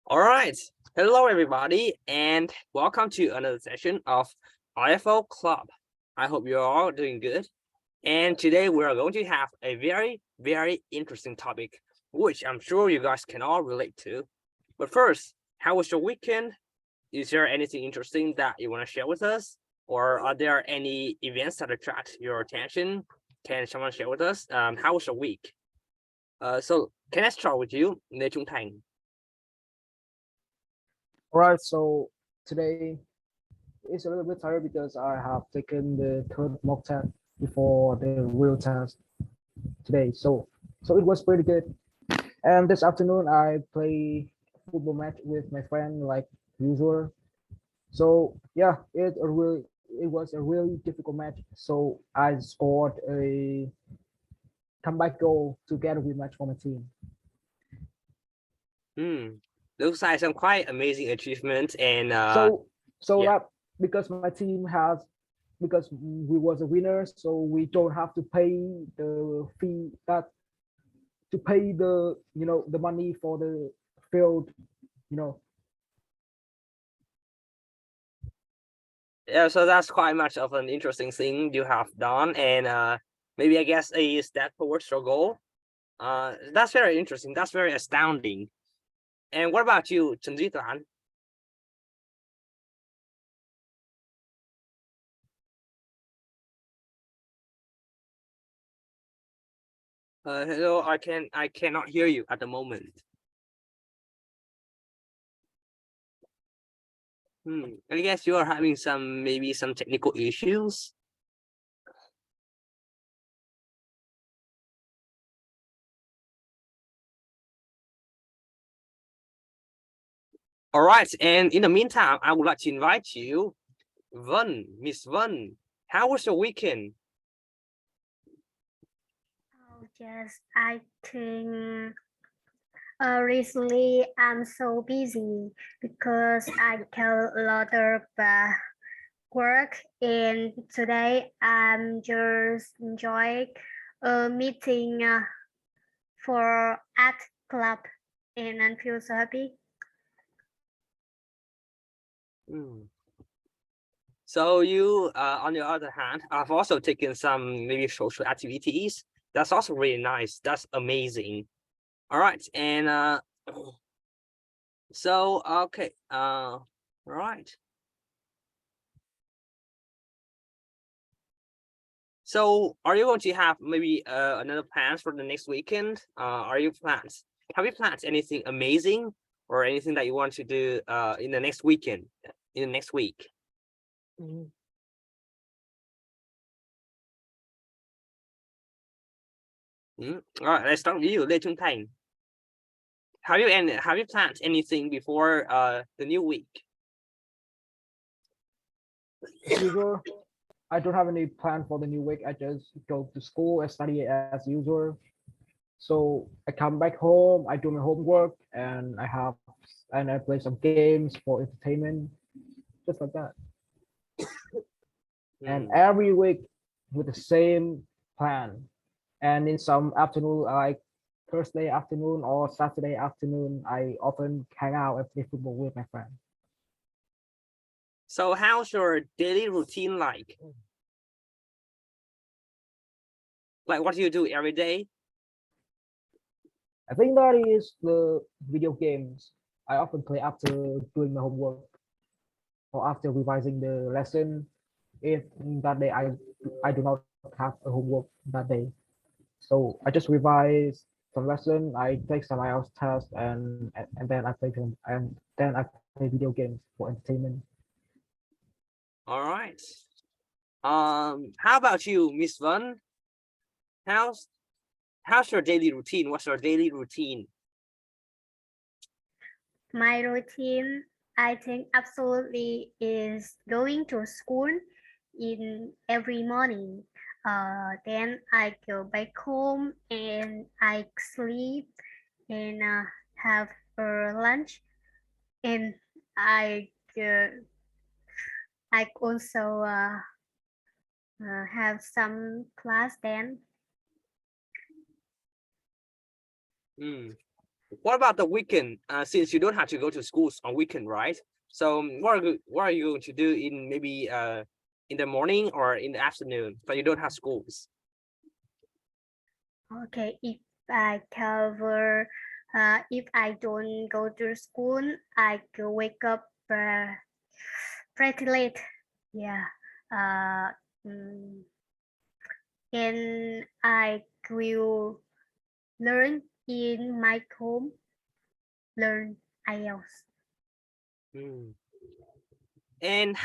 All right. Hello, everybody, and welcome to another session of IFL Club. I hope you're all doing good. And today we are going to have a very, very interesting topic, which I'm sure you guys can all relate to. But first, how was your weekend? Is there anything interesting that you want to share with us? Or are there any events that attract your attention? Can someone share with us? How was your week? So can I start with you, Lê Trung Thành? All right, so today it's a little bit tired because I have taken the third mock test before the real test today. So it was pretty good. And this afternoon I play football match with my friend like usual. So yeah, it was a really difficult match. So I scored a comeback goal together with match for my team. Looks like some quite amazing achievements and So yeah. that because my team has because we was a winner, so we don't have to pay the fee that to pay the the money for the field, you know. Yeah, so that's quite much of an interesting thing you have done, and maybe I guess a step towards your goal. That's very interesting. That's very astounding. And what about you, Chen Zituan? Hello, I cannot hear you at the moment. I guess you are having maybe some technical issues. All right, and in the meantime, I would like to invite you, Miss Vân. How was your weekend? Oh, yes, I think recently I'm so busy because I got a lot of work, and today I'm just enjoying a meeting for art club, and I feel so happy. So you, on the other hand, I've also taken some maybe social activities. That's also really nice. That's amazing. All right, and so okay, right. So are you going to have maybe another plans for the next weekend? Have you planned anything amazing or anything that you want to do in the next weekend, in the next week? All right, let's start with you, Lê Trung Thành. Have you planned anything before the new week? As usual, I don't have any plan for the new week. I just go to school and study as usual. So I come back home, I do my homework, and I play some games for entertainment, just like that. And every week with the same plan. And in some afternoon, like Thursday afternoon or Saturday afternoon, I often hang out and play football with my friend. So how's your daily routine like? Like what do you do every day? I think that is the video games I often play after doing my homework or after revising the lesson. If that day I do not have a homework that day, so I just revise some lesson. I take some IELTS test and then I play them and then I play video games for entertainment. All right. How about you, Miss Vân? How's how's your daily routine? What's your daily routine? My routine, I think, absolutely is going to school in every morning. Then I go back home and I sleep and have lunch, and I I also have some class then. what about the weekend? Since you don't have to go to schools on weekend, right? So what are you going to do in maybe in the morning or in the afternoon, but you don't have schools? Okay, if I cover, if I don't go to school, I could wake up pretty late. Yeah. Mm, and I will learn in my home, learn IELTS. Hmm. And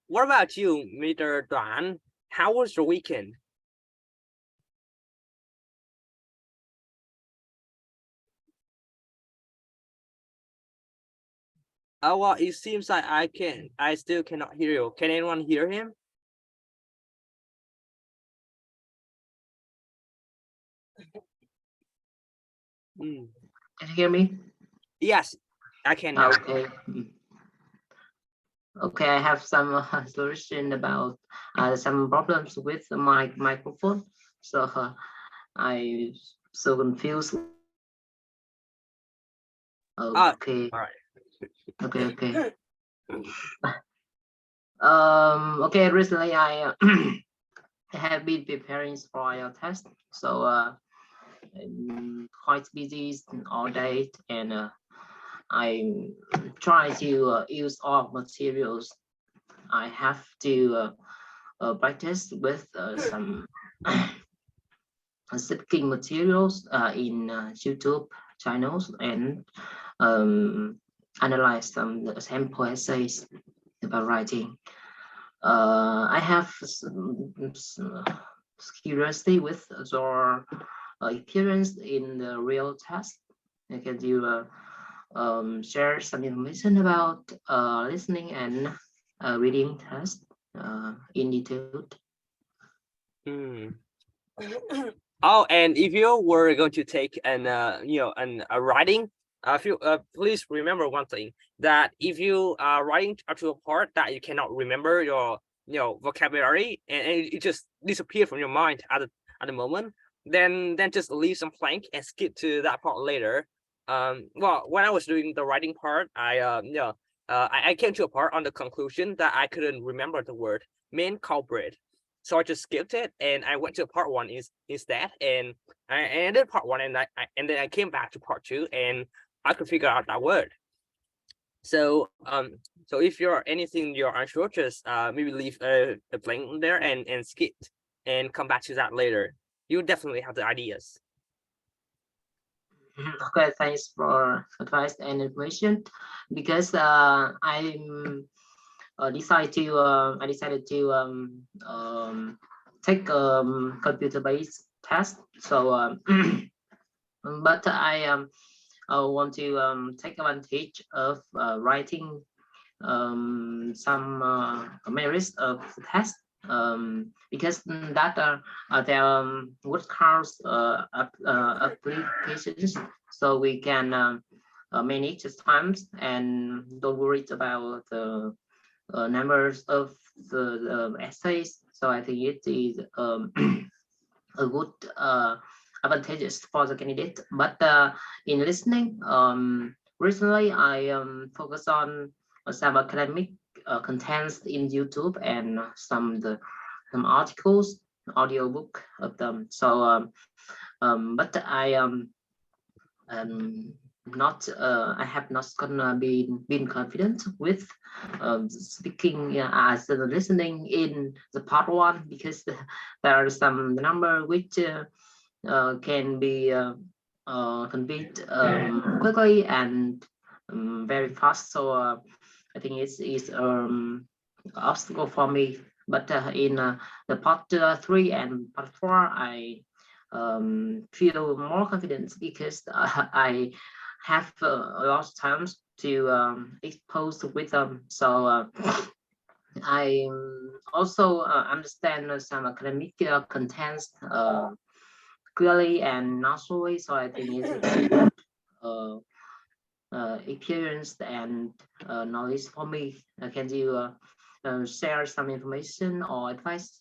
what about you, Mr. Duan? How was your weekend? Oh, well, it seems like I still cannot hear you. Can anyone hear him? Hmm. Can you hear me? Yes, I can now. Okay. Okay, I have some solution about some problems with my microphone. So I so confused. Ah, Okay, all right. okay. Okay. Recently, I have been preparing for your test, so I'm quite busy all day, and I try to use all materials I have to practice with some speaking materials in YouTube channels and analyze some sample essays about writing. I have some curiosity with your experience in the real test. Can you share some information about listening and reading test in detail? Hmm. Oh, and if you were going to take an a writing, if you please remember one thing, that if you are writing up to a part that you cannot remember your vocabulary, and it just disappear from your mind at the moment, then just leave some blank and skip to that part later. Well, when I was doing the writing part, I came to a part on the conclusion that I couldn't remember the word main culprit. So I just skipped it and I went to part one instead, and I ended part one, and and then I came back to part two and I could figure out that word. So so if you're anything you're unsure, just maybe leave a blank there and skip and come back to that later. You definitely have the ideas. Okay, thanks for advice and information. Because I decided to take computer-based test. So, but I want to take advantage of writing some merits of the test, because that there would cause applications, so we can manage the times and don't worry about the numbers of the essays. So I think it is a good advantages for the candidate. But in listening, recently I focus on some academic contents in YouTube and some articles, audiobook of them. So, but um, not I have not gonna been confident with speaking as listening in the part one, because there are some number which can be conveyed quickly and very fast. So I think it's obstacle for me. But in the part 3 and part 4, I feel more confident, because I have a lot of times to expose with them. So I also understand some academic contents clearly and naturally. So I think it's a very good experience and knowledge for me. Can you share some information or advice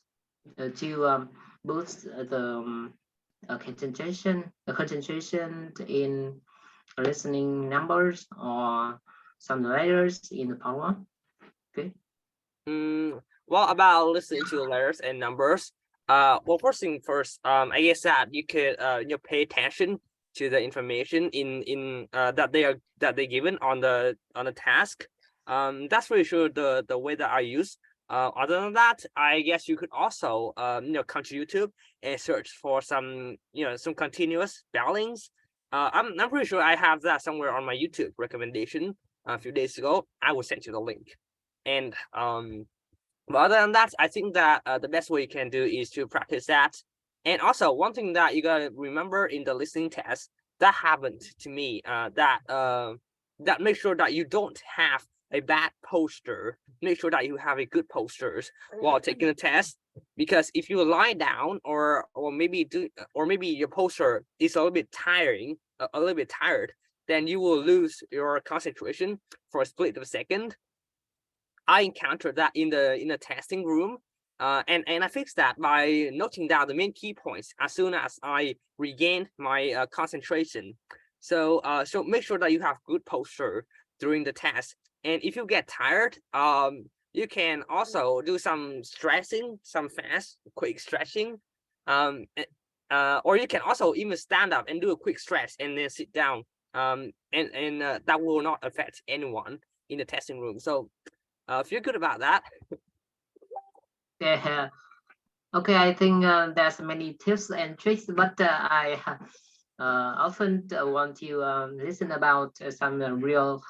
to boost the concentration in listening numbers or some letters in the part one? Well, about listening to letters and numbers. Well, first thing first, I guess that you could pay attention to the information in that they're given on the task. That's pretty sure the way that I use. Other than that, I guess you could also come to YouTube and search for some some continuous spellings. I'm pretty sure I have that somewhere on my YouTube recommendation a few days ago. I will send you the link. And but other than that, I think that the best way you can do is to practice that. And also, one thing that you gotta remember in the listening test that happened to me, that make sure that you don't have a bad poster. Make sure that you have a good posters while taking the test. Because if you lie down or maybe your poster is a little bit tiring, a little bit tired, then you will lose your concentration for a split of a second. I encountered that in the testing room, and I fixed that by noting down the main key points as soon as I regained my concentration. So make sure that you have good posture during the test. And if you get tired, you can also do some stretching, some fast, quick stretching, or you can also even stand up and do a quick stretch and then sit down. And that will not affect anyone in the testing room. So feel good about that. Yeah. Okay, I think there's many tips and tricks, but I often want to listen about some real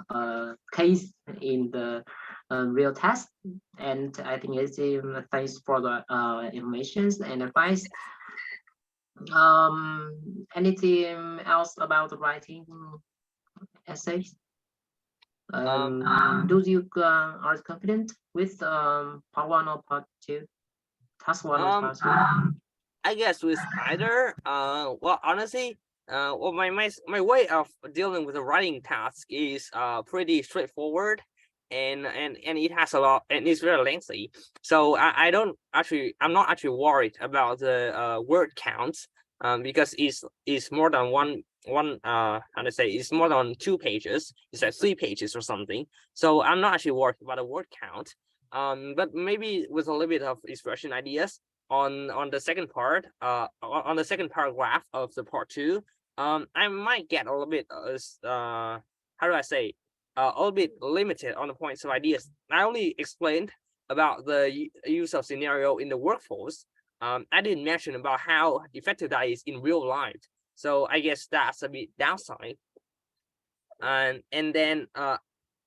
case in the real test, and I think it's thanks for the informations and advice. Anything else about writing essays? Do you are confident with part one or part two? Task one or task two? I guess with either, well, honestly, well, my way of dealing with the writing task is pretty straightforward, and it has a lot, and it's very lengthy. So I'm not actually worried about the word counts, because it's more than one how to say, it's more than 2 pages. It's like 3 pages or something. So I'm not actually worried about the word count. But maybe with a little bit of expression ideas on the second part, on the second paragraph of the part 2, I might get a little bit how do I say, a little bit limited on the points of ideas. I only explained about the use of scenario in the workforce. I didn't mention about how effective that is in real life. So I guess that's a bit downside. And then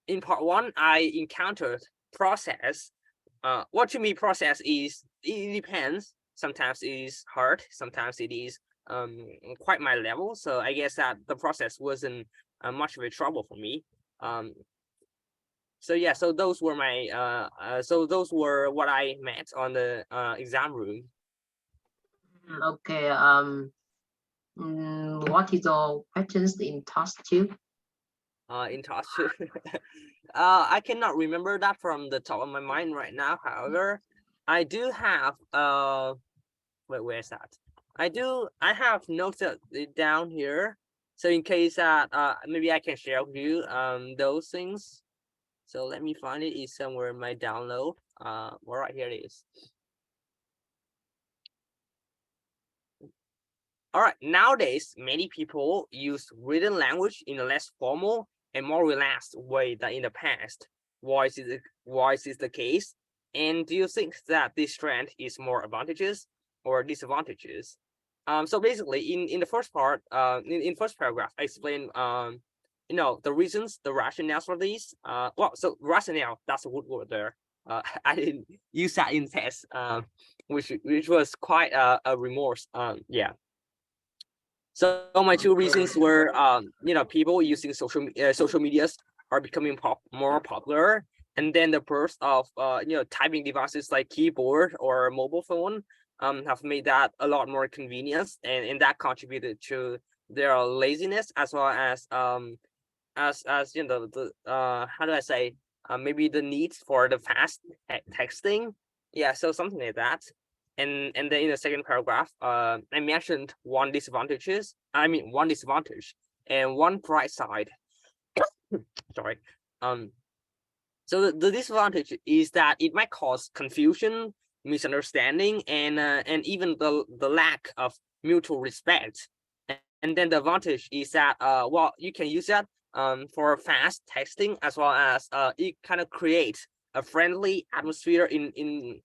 in part 1, I encountered process. What to me process is, it depends. Sometimes it is hard, sometimes it is quite my level. So I guess that the process wasn't much of a trouble for me. So yeah, so those were my those were what I met on the exam room. Okay. What is your questions in task 2? In task 2, I cannot remember that from the top of my mind right now. However, I do have wait, where's that? I have noted it down here. So in case that maybe I can share with you those things. So let me find it. It's somewhere in my download. Well, right here it is. All right, nowadays many people use written language in a less formal and more relaxed way than in the past. Why is this the case? And do you think that this trend is more advantages or disadvantages? So basically, in the first part, in first paragraph, I explain the reasons, the rationales for these. Well, so rationale, that's a good word there. I didn't use that in test, which was quite a remorse. Yeah. So my 2 reasons were, people using social medias are becoming more popular, and then the burst of typing devices like keyboard or mobile phone have made that a lot more convenient, and that contributed to their laziness, as well as the how do I say, maybe the needs for the fast texting. Yeah, so something like that. And then in the second paragraph, I mentioned one disadvantage. and one bright side. Sorry. So the disadvantage is that it might cause confusion, misunderstanding, and even the lack of mutual respect. And then the advantage is that well, you can use that for fast texting, as well as it kind of creates a friendly atmosphere in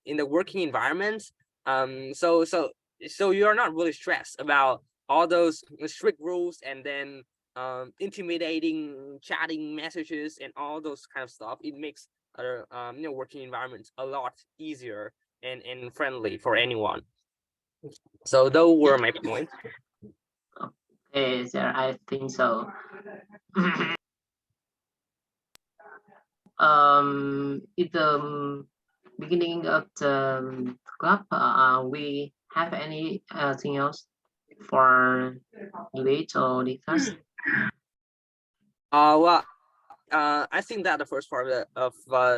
the working environment. So you're not really stressed about all those strict rules and then intimidating chatting messages and all those kind of stuff. It makes working environments a lot easier and friendly for anyone. So those were my points. Okay, sir, I think so. At the beginning of the club, we have anything else for debate or discuss? Well, I think that the first part of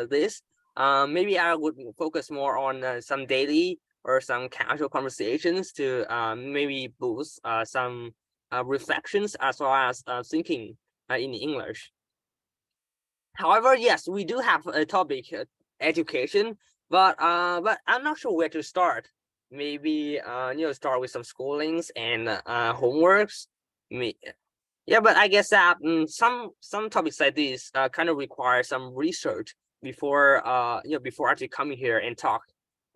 this, maybe I would focus more on some daily or some casual conversations to maybe boost some reflections as well as thinking in English. However, yes, we do have a topic, education, but I'm not sure where to start. Maybe start with some schoolings and homeworks. Yeah, but I guess that some topics like this kind of require some research before before actually coming here and talk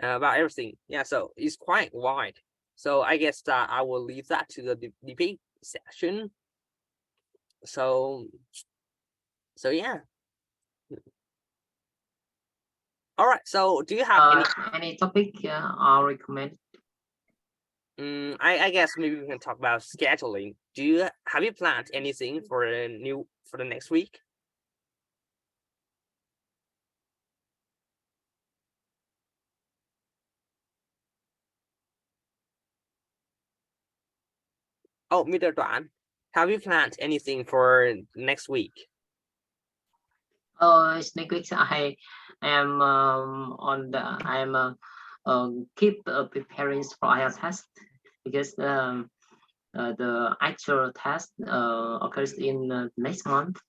about everything. Yeah, so it's quite wide. So I guess that I will leave that to the debate session. So yeah. All right. So do you have any topic I'll recommend? I guess maybe we can talk about scheduling. Have you planned anything for the next week? Oh, Mr. Duan, have you planned anything for next week? Next week I am keep preparing for IELTS test because the actual test occurs in next month.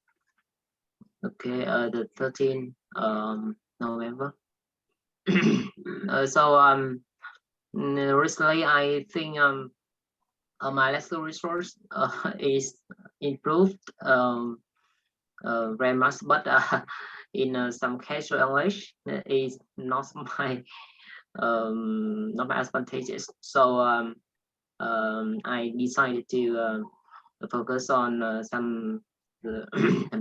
Okay, the 13th November. So recently I think my lesson resource is improved very much, but in some casual English is not my advantages. So I decided to focus on some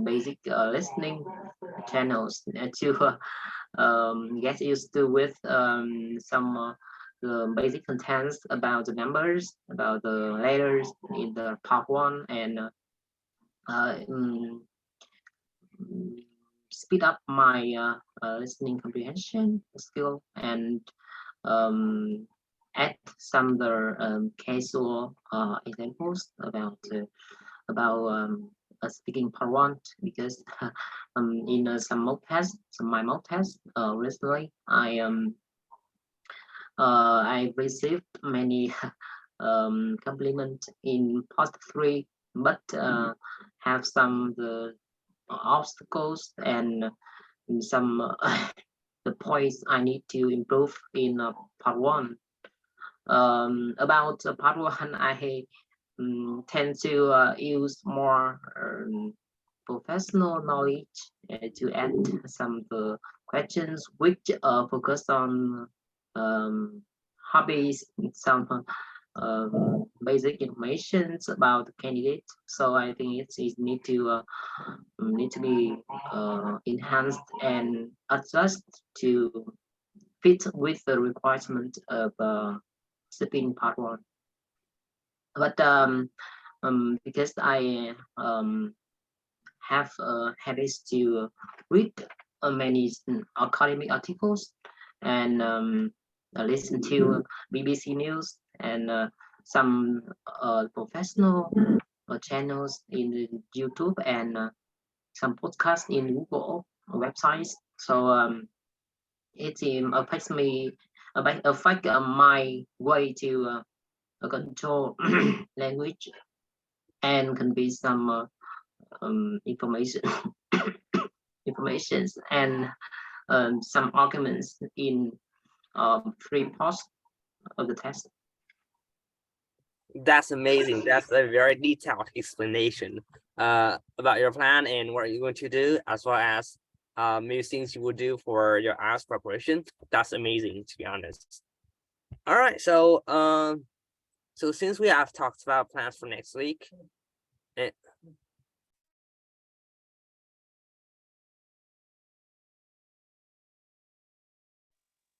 basic listening channels to get used to with some the basic contents about the numbers, about the letters in the part one, and speed up my listening comprehension skill, and add some other casual examples about speaking part one, because in some mock tests, my mock tests recently, I received many compliments in part three, but have some the obstacles and some the points I need to improve in part one. About part one, I tend to use more professional knowledge to add some of the questions which focus on hobbies, some basic information about the candidate. So I think it need to be enhanced and adjust to fit with the requirement of speaking part one. But because I have habits to read many academic articles and listen to BBC News and some professional channels in YouTube and some podcasts in Google websites. So it affects me, affect my way to control language and convey some information informations and some arguments in 3 parts of the test. That's amazing. That's a very detailed explanation about your plan and what you're going to do, as well as maybe things you would do for your IELTS preparation. That's amazing, to be honest. All right, so so since we have talked about plans for next week,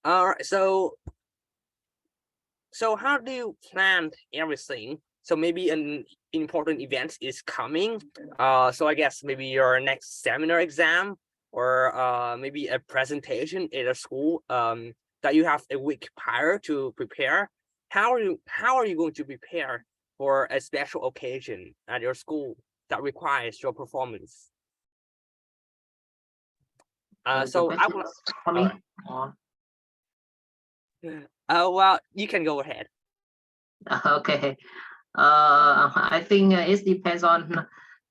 all right, so how do you plan everything? So maybe an important event is coming. So I guess maybe your next seminar exam, or maybe a presentation at a school that you have a week prior to prepare. How are you going to prepare for a special occasion at your school that requires your performance? So I will. For me, Well, you can go ahead. okay. I think it depends on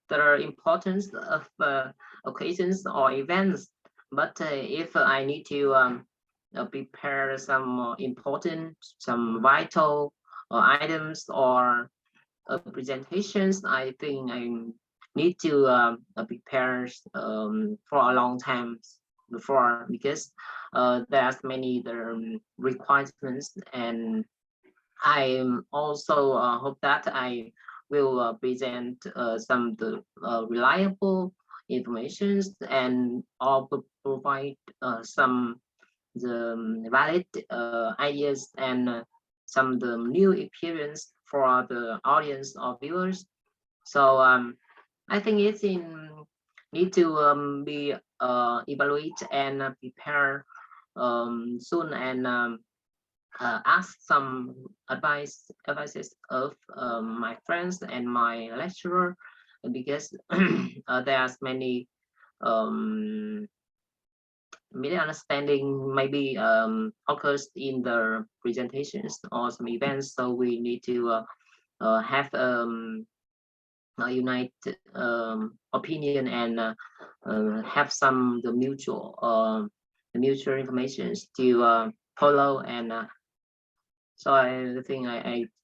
the importance of occasions or events. But if I need to prepare some important, some vital items or presentations, I think I need to prepare for a long time before, because there's many requirements, and I also hope that I will present some reliable informations and also provide some the valid ideas and some the new experience for the audience or viewers. So I think it's need to be evaluate and prepare soon, and ask some advices of my friends and my lecturer, because there's many misunderstanding maybe occurs in the presentations or some events. So we need to have a united opinion and have some the mutual information to follow, and so I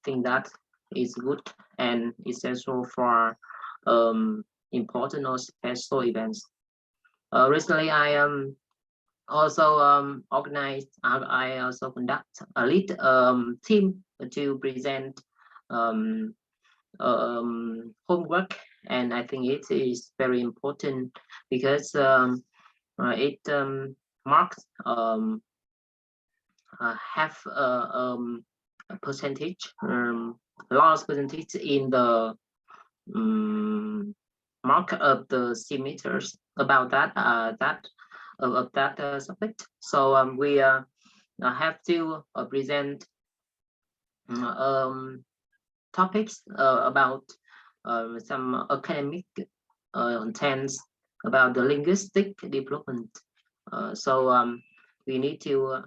think that is good and essential for important or special events. Recently, I also organized. I also conduct a lead team to present homework, and I think it is very important because it marks have a percentage, large percentage in the mark of the semesters about that subject. So we have to present topics about some academic contents about the linguistic development. So we need to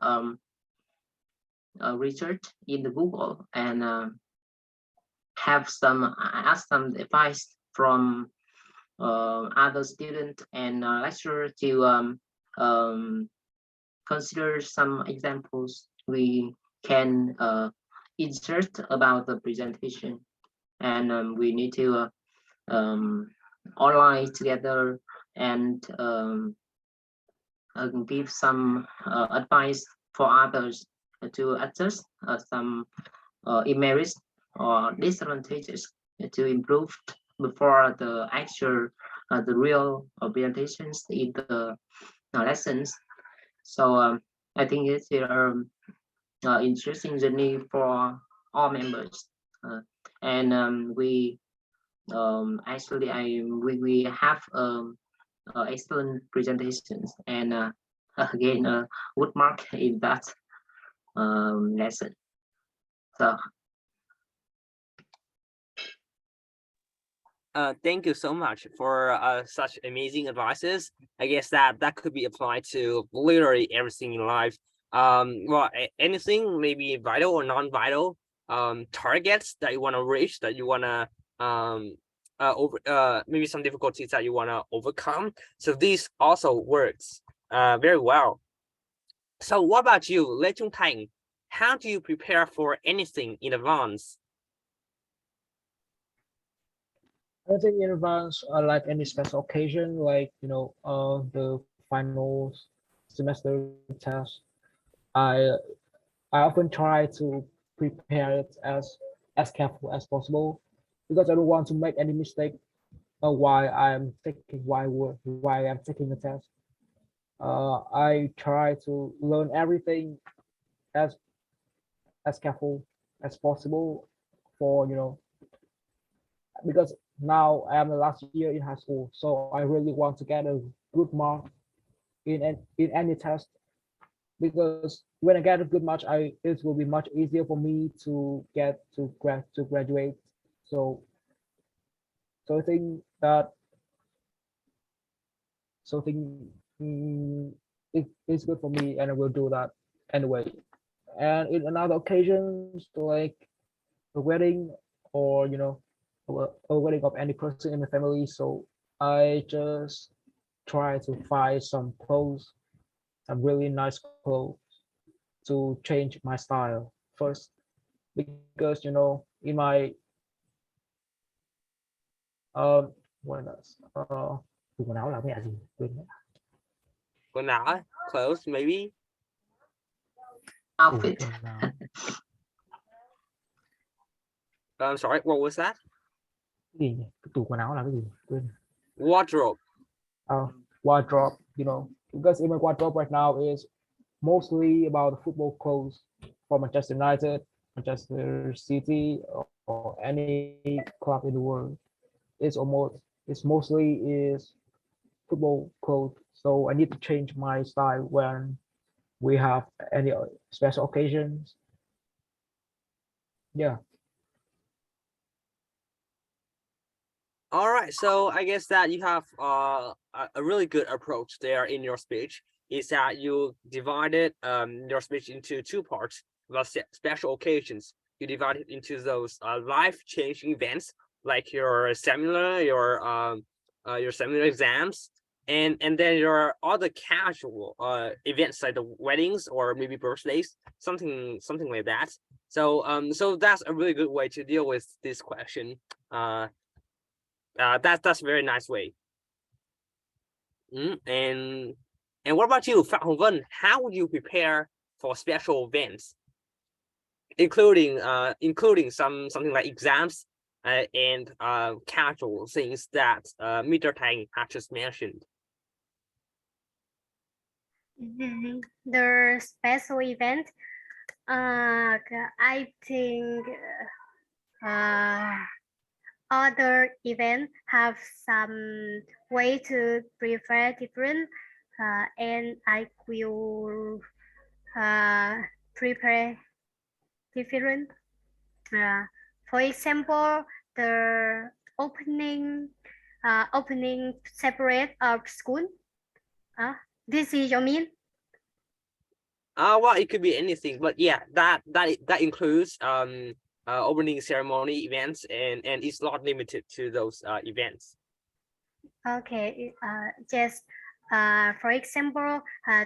research in the Google and ask some advice from other students and lecturers to consider some examples we can insert about the presentation, and we need to online together and give some advice for others to assess some merits or disadvantages to improve before the actual the real presentations in the lessons. So I think it's interesting journey for all members, and we actually we have excellent presentations, and again a good mark in that lesson. So thank you so much for such amazing advices. I guess that could be applied to literally everything in life. Well, anything, maybe vital or non-vital targets that you want to reach, that you want to maybe some difficulties that you want to overcome. So this also works very well. So what about you, Lê Trung Thành? How do you prepare for anything in advance? I think in advance, like any special occasion, like the final semester test, I I often try to prepare it as careful as possible because I don't want to make any mistake why I'm taking the test. I try to learn everything as careful as possible for because now I am the last year in high school, so I really want to get a good mark in any test because when I get a good mark, it will be much easier for me to get to graduate. So I think that it's good for me, and I will do that anyway. And in another occasions, like a wedding or a wedding of any person in the family, so I just try to find some clothes, some really nice clothes to change my style first because in my what else quần áo là cái gì quên mất. Quần áo, clothes, maybe. Outfit. Quần áo. I'm sorry, what was that? Cái gì nhỉ? Cái tủ quần áo là cái gì quên. Wardrobe. Wardrobe, because in my wardrobe right now is mostly about football clothes for Manchester United, Manchester City, or any club in the world. It's mostly is football clothes. So I need to change my style when we have any special occasions. Yeah. All right, so I guess that you have a really good approach there in your speech. Is that you divided your speech into two parts about special occasions. You divide it into those life-changing events like your seminar, your seminar exams, and then your other casual events like the weddings or maybe birthdays, something like that. So so that's a really good way to deal with this question. That's a very nice way. And what about you, Phạm Hồng Vân? How would you prepare for special events, including something like exams and casual things that Mr. Thành had just mentioned? The special event, I think other events have some way to prepare different, and I will prepare different. For example, the opening separate of school. This is your mean? Well, it could be anything, but yeah, that includes opening ceremony events, and it's not limited to those events. Okay, just for example,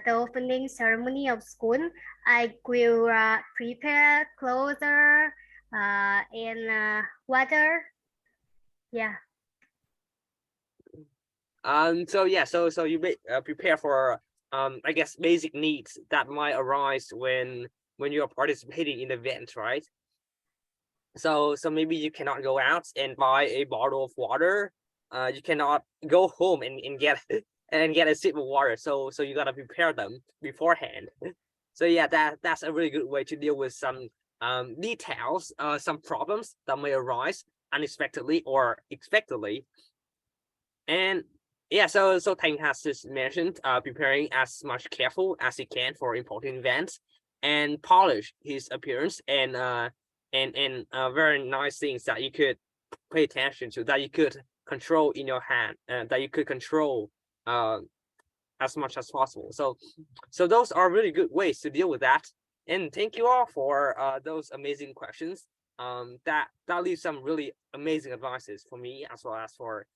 the opening ceremony of school, I will prepare clothes and water. Yeah. So yeah, so you prepare for I guess basic needs that might arise when you are participating in events, right? So maybe you cannot go out and buy a bottle of water. You cannot go home and get a sip of water. So you gotta prepare them beforehand. So yeah, that's a really good way to deal with some details, some problems that may arise unexpectedly or expectedly. And yeah, so Thành has just mentioned preparing as much careful as he can for important events and polish his appearance and very nice things that you could pay attention to, that you could control in your hand, that you could control as much as possible. So those are really good ways to deal with that. And thank you all for those amazing questions. that leaves some really amazing advices for me as well as for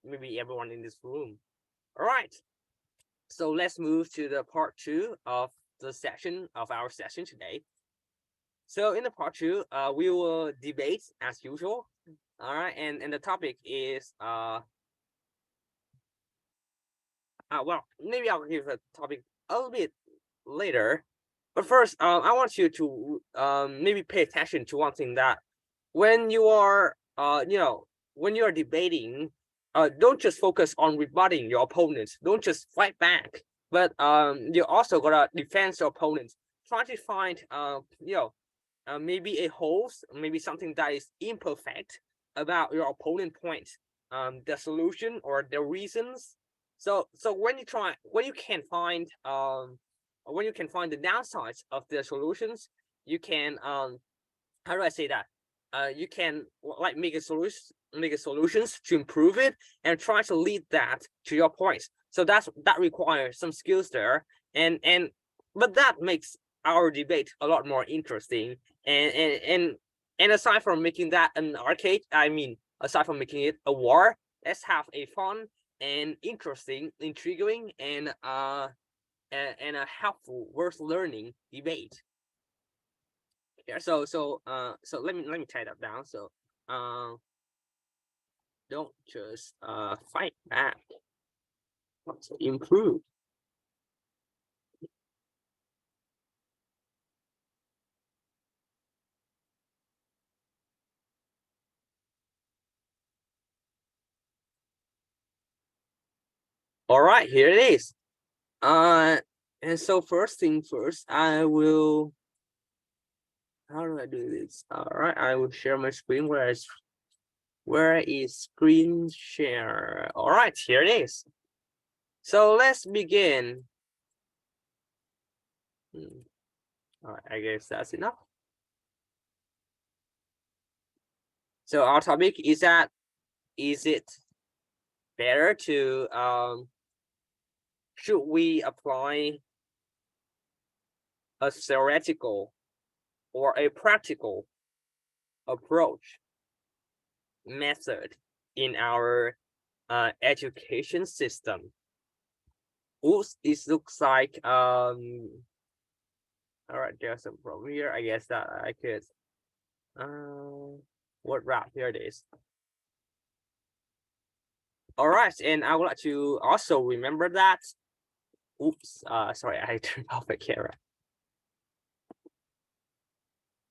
maybe everyone in this room. All right, so let's move to the part 2 of the session of our session today. So in the part 2, we will debate as usual. All right, and the topic is well, maybe I'll give a topic a little bit later, but first, I want you to maybe pay attention to one thing, that when you are when you are debating, don't just focus on rebutting your opponents. Don't just fight back, but you also gotta defend your opponents. Try to find maybe a holes, maybe something that is imperfect about your opponent point, the solution or the reasons. So when you can find the downsides of the solutions, you can how do I say that? You can like make a solutions to improve it and try to lead that to your points. So that requires some skills there, and but that makes our debate a lot more interesting. And aside from making that an arcade, I mean, aside from making it a war, let's have a fun and interesting, intriguing, and a helpful, worth learning debate. Yeah, so let me tie that down. So don't just fight back, improve. All right, here it is. And so first thing first, I will, how do I do this? All right, I will share my screen. Where is screen share? All right, here it is. So let's begin. All right, I guess that's enough. So our topic is that, is it better to should we apply a theoretical or a practical approach method in our education system? Oops, this looks like all right, there's a problem here. I guess that I could word wrap, here it is. All right, and I would like to also remember that, oops, sorry, I turned off the camera.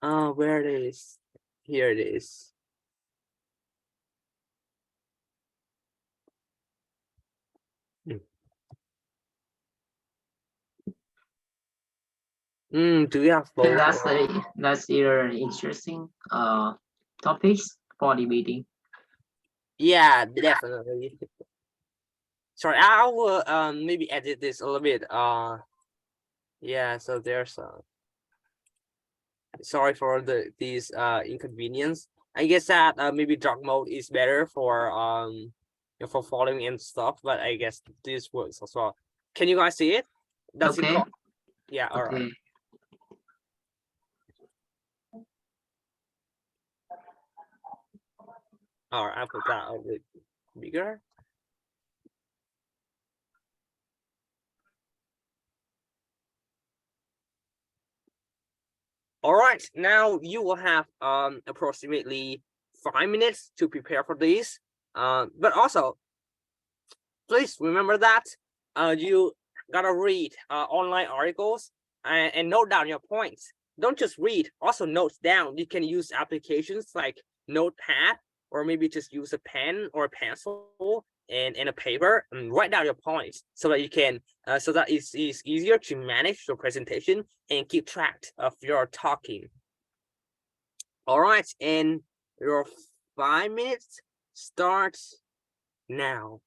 Where it is, here it is. Do you have both? That's your interesting topics for debating. Yeah, definitely. Sorry, I will maybe edit this a little bit. Yeah, so there's sorry for these inconvenience. I guess that maybe dark mode is better for for following and stuff, but I guess this works as well. Can you guys see it? Does Okay. it yeah, all right. Okay. All right, I'll put that a bit bigger. All right, now you will have approximately 5 minutes to prepare for this. But also, please remember that you gotta read online articles and note down your points. Don't just read, also note down. You can use applications like Notepad, or maybe just use a pen or a pencil and a paper and write down your points so that you can so that it's easier to manage your presentation and keep track of your talking. All right, and your 5 minutes starts now.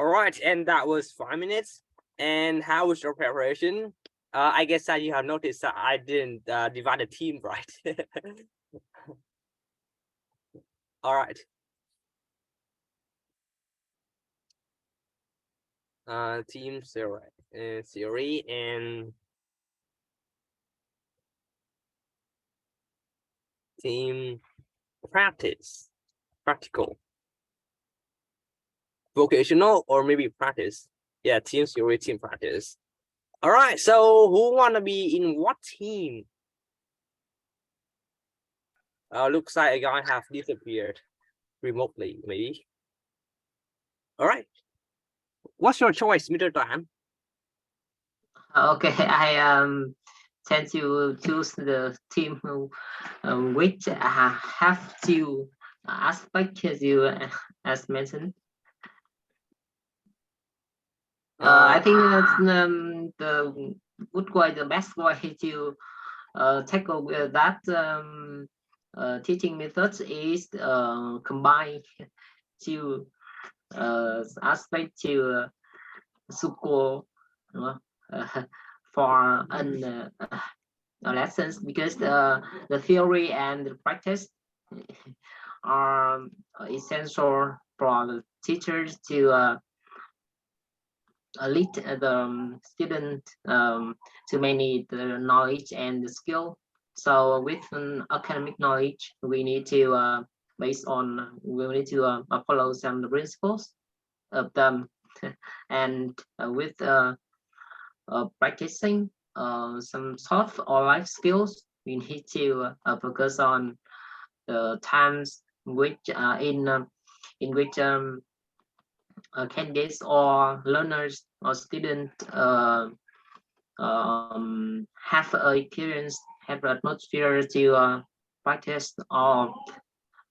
All right, and that was 5 minutes. And how was your preparation? I guess that you have noticed that I didn't divide the team right. All right. Team theory and team practical, vocational, or maybe practice. Yeah, team theory, team practice. All right, so who wanna be in what team? Looks like a guy have disappeared remotely, maybe. All right. What's your choice, Mr. Toan? Okay, I tend to choose the team which have two aspects as you as mentioned. I think that's the good way, the best way to tackle with that teaching methods is combine two aspect to support for lessons, because the theory and the practice are essential for the teachers to lead the student to manage the knowledge and the skill. So with academic knowledge, we need to we need to follow some principles of them, and with practicing some soft or life skills, we need to focus on the times which in which candidates or learners or students have experience, have atmosphere to practice all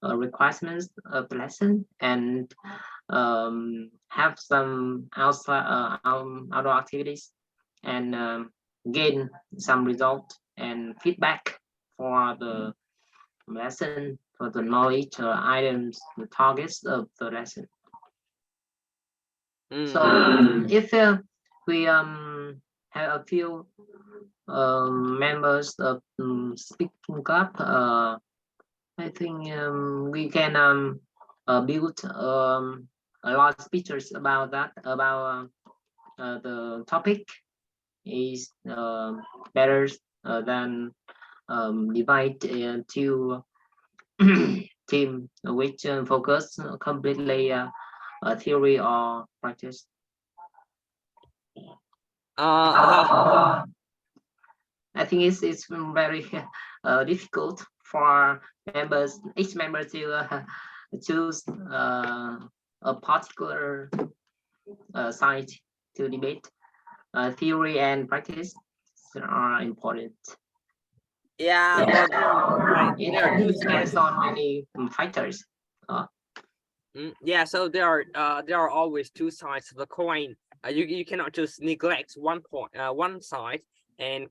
requirements of the lesson, and have some outside outdoor activities, and gain some result and feedback for the lesson, for the knowledge or items, the targets of the lesson. So if we have a few members of speaking club, I think we can build a lot of speeches about that, about the topic is better than divide into team which focus completely theory or practice. I think it's very difficult for each member to choose a particular side to debate. Theory and practice are important. Yeah, well, It depends on many fighters. Yeah, so there are always two sides of the coin. You cannot just neglect one side and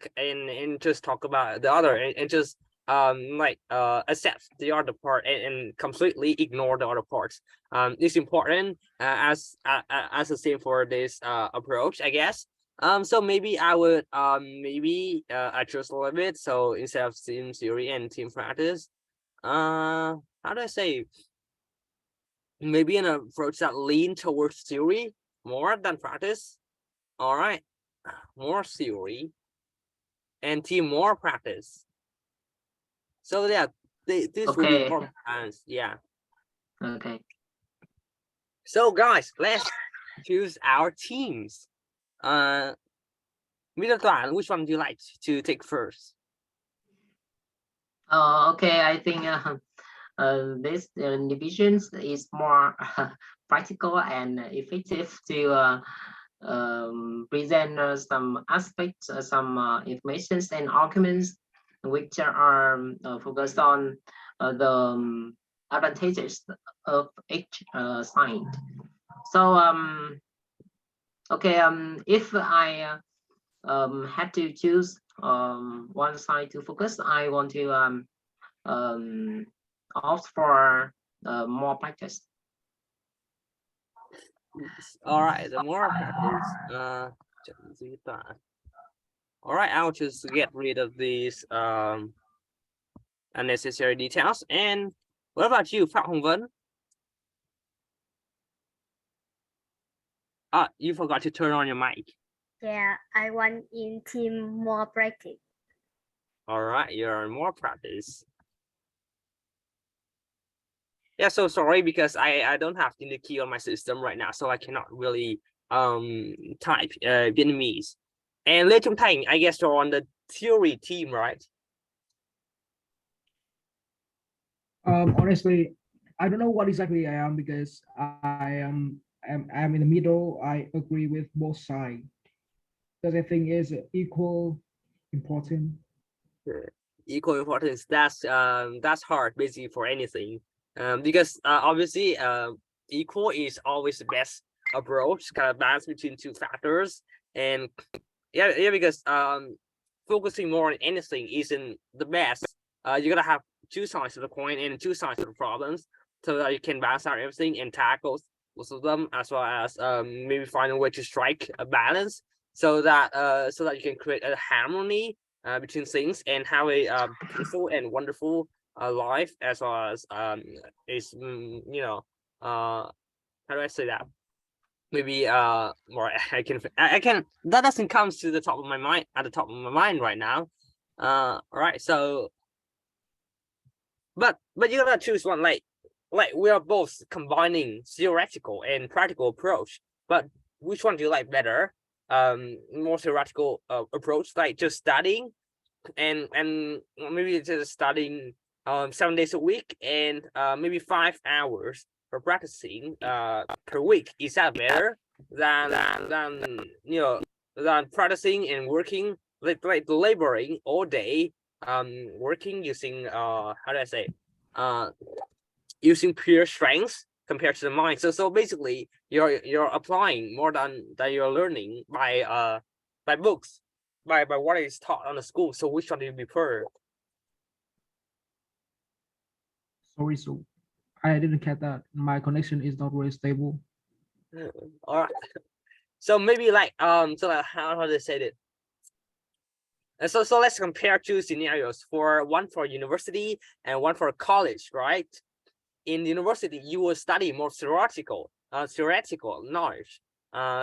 just talk about the other, and just accept the other part and completely ignore the other parts. It's important as the same for this approach, I guess. So maybe I would adjust a little bit. So instead of team theory and team practice, how do I say? Maybe an approach that lean towards theory more than practice. All right, more theory and team more practice. So yeah, this will be more balanced. Yeah. Okay. So guys, let's choose our teams. Mr. Tuan, which one do you like to take first? Okay, I think this divisions is more practical and effective to present some aspects, some informations and arguments which are focused on the advantages of each side. So okay, if I had to choose one side to focus, I want to opt for more practice. All right, the more practice. All right, I'll just get rid of these unnecessary details. And what about you, Phạm Hồng Vấn? Ah, you forgot to turn on your mic. Yeah, I want in team more practice. All right, you're more practice. Yeah, so sorry because I don't have the key on my system right now, so I cannot really type Vietnamese. And Lê Trung Thành, I guess you're on the theory team, right? Honestly, I don't know what exactly I am because I'm in the middle. I agree with both sides because I think it's equal important. Equal importance. That's hard basically for anything. Because obviously equal is always the best approach, kind of balance between two factors. And yeah, because focusing more on anything isn't the best. You gotta have two sides of the coin and two sides of the problems so that you can balance out everything and tackle most of them, as well as maybe find a way to strike a balance so that you can create a harmony between things and have a peaceful and wonderful life, as well as you know, how do I say that? Maybe more I can that doesn't come to the top of my mind right now. All right, so but you gotta choose one. Like we are both combining theoretical and practical approach, but which one do you like better? More theoretical approach, like just studying and maybe just studying 7 days a week and maybe 5 hours for practicing per week. Is that better than than practicing and working, like laboring all day, working using how do I say, using pure strength compared to the mind? So basically you're applying more than you're learning by books, by what is taught on the school. So which one do you prefer? Sorry, so I didn't catch that. My connection is not very stable. All right, so maybe like so like how they said it. And so let's compare two scenarios, for one for university and one for college, right? In university you will study more theoretical knowledge,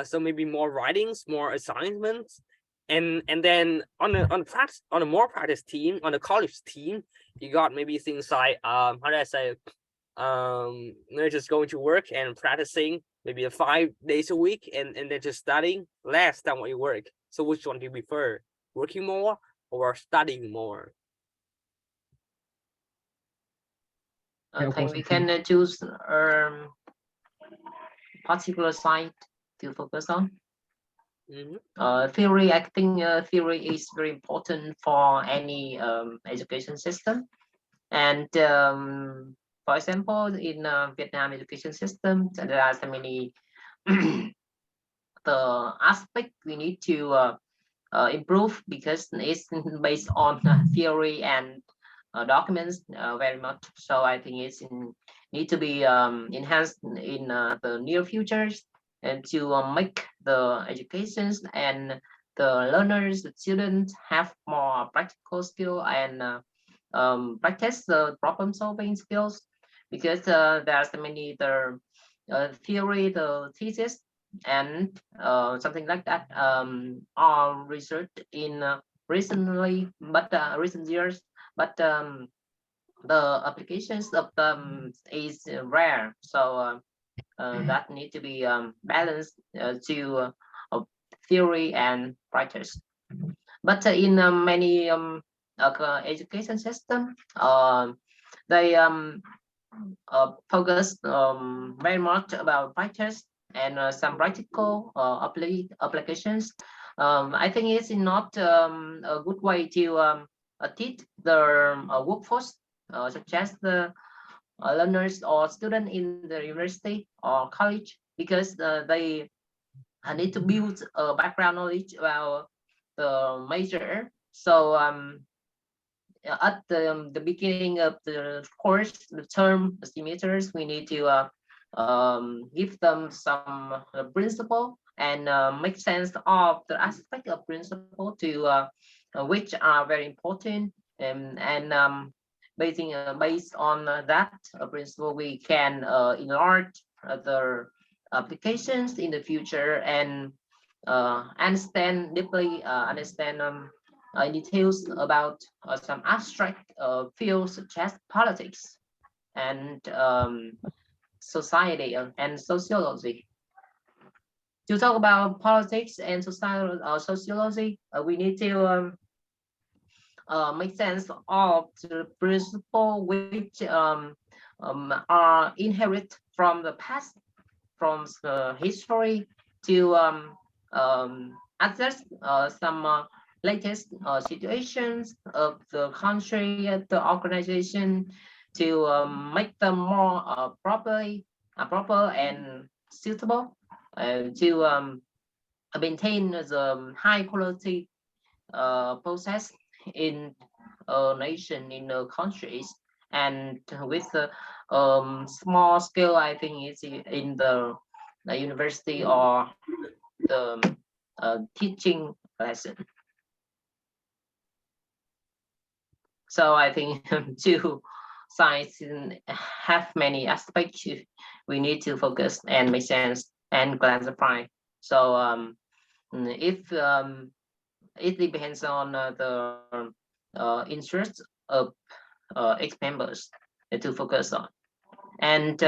so maybe more writings, more assignments, and then on a more practice team, on the college team, you got maybe things like how do I say, they're just going to work and practicing maybe 5 days a week, and then just studying less than what you work. So which one do you prefer, working more or studying more? Yeah, I of think course, we of course. can choose particular side to focus on. Theory, I think theory is very important for any education system. And for example, in Vietnam education system, there are so many the aspect we need to improve, because it's based on theory and documents very much. So I think it's need to be enhanced in the near futures, and to make the educations and the learners, the students, have more practical skill and practice the problem solving skills, because there are so many the theory, the thesis, and something like that are researched in recently, but recent years, but the applications of them is rare. So that need to be balanced to theory and practice. But in many education system, they focus very much about practice and some practical applications. I think it's not a good way to teach the workforce, such as the learners or students in the university or college, because they need to build a background knowledge about the major. So at the beginning of the course, the term, the semesters, we need to give them some principle and make sense of the aspect of principle to which are very important, and based on that principle, we can enlarge the applications in the future and understand deeply, understand in details about some abstract fields such as politics and society and sociology. To talk about politics and sociology, we need to make sense of the principle which are inherent from the past, from the history, to assess some latest situations of the country, the organization, to make them more proper and suitable, to maintain the high quality process in a nation, in the countries, and with the small scale, I think it's in the university or the teaching lesson. So I think to science have many aspects we need to focus and make sense and classify. So if it depends on the interest of its members to focus on, and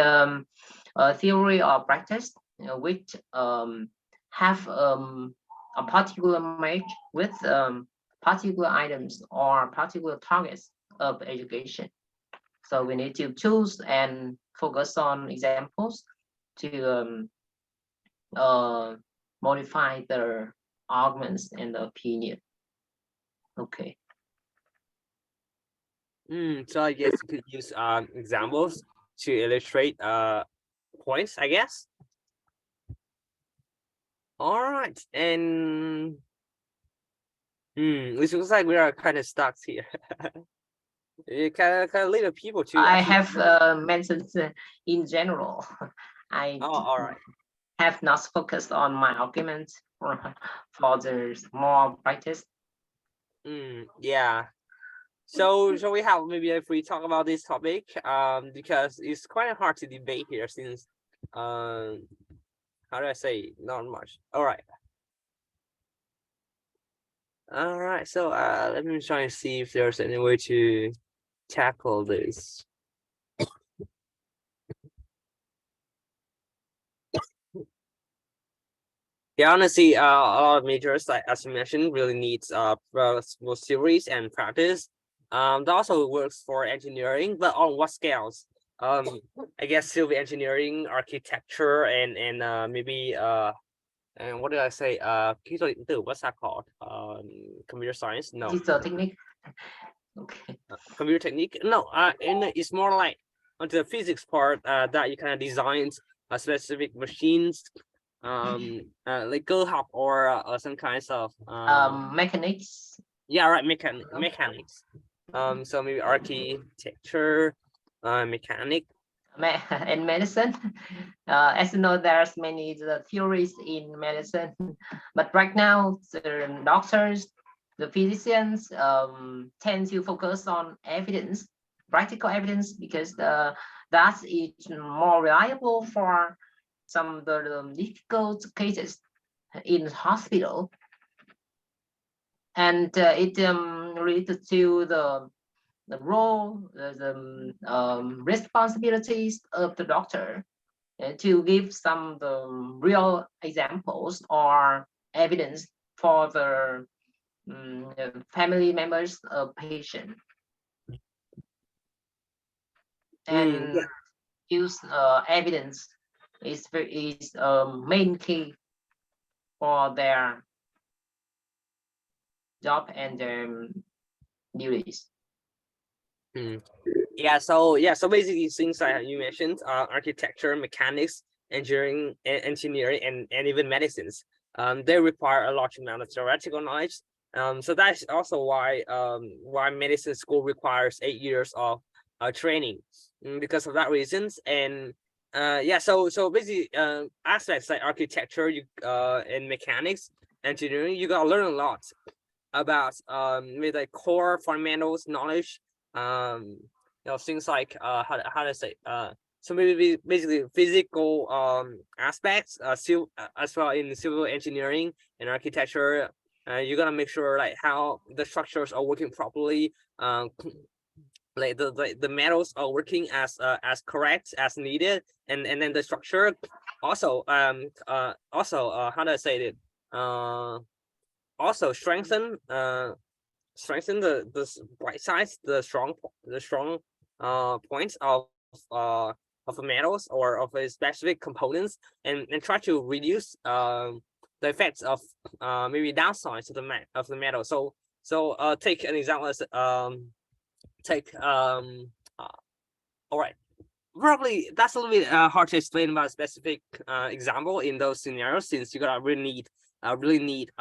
theory or practice which have a particular match with particular items or particular targets of education. So we need to choose and focus on examples to modify the arguments and the opinion. Okay. So I guess you could use examples to illustrate points, I guess. All right, and it looks like we are kind of stuck here. You kind of leave the people to. I actually- have mentioned in general. I Oh, all right. have not focused on my argument for the more practice. Yeah. So we have maybe if we talk about this topic, because it's quite hard to debate here since, how do I say, not much. All right. All right. So let me try and see if there's any way to tackle this. Yeah, honestly, a lot of majors, like as you mentioned, really needs both theories and practice. That also works for engineering, but on what scales? I guess civil engineering, architecture, and maybe and what did I say? What's that called? Computer science? No. Digital technique. Okay. Computer technique? No. And it's more like on the physics part. That you kind of design specific machines, like GoHop or some kinds of Mechanics. yeah, right, mechanics. So maybe architecture, mechanic. In medicine, as you know, there's many theories in medicine, but right now the doctors, the physicians tend to focus on evidence, practical evidence, because that is more reliable for some of the difficult cases in hospital, and it related to the role, the responsibilities of the doctor, to give some the real examples or evidence for the family members of patient, and Yeah. use evidence is main key for their job and their duties. Yeah, so basically things like you mentioned, architecture, mechanics, engineering, and even medicines, they require a large amount of theoretical knowledge. So that's also why medicine school requires 8 years of training, because of that reasons. And Yeah, so basically aspects like architecture, and mechanics, engineering, you gotta learn a lot about with like core fundamentals knowledge, things like how to say, so maybe basically physical aspects, as well in civil engineering and architecture. You gotta make sure like how the structures are working properly, like the metals are working as correct as needed, and then the structure also how do I say it, also strengthen the bright sides, the strong points uh of the metals or of a specific components, and try to reduce the effects of maybe downsides of the metal. So take an example as take all right, probably that's a little bit hard to explain about a specific example in those scenarios, since you gotta really need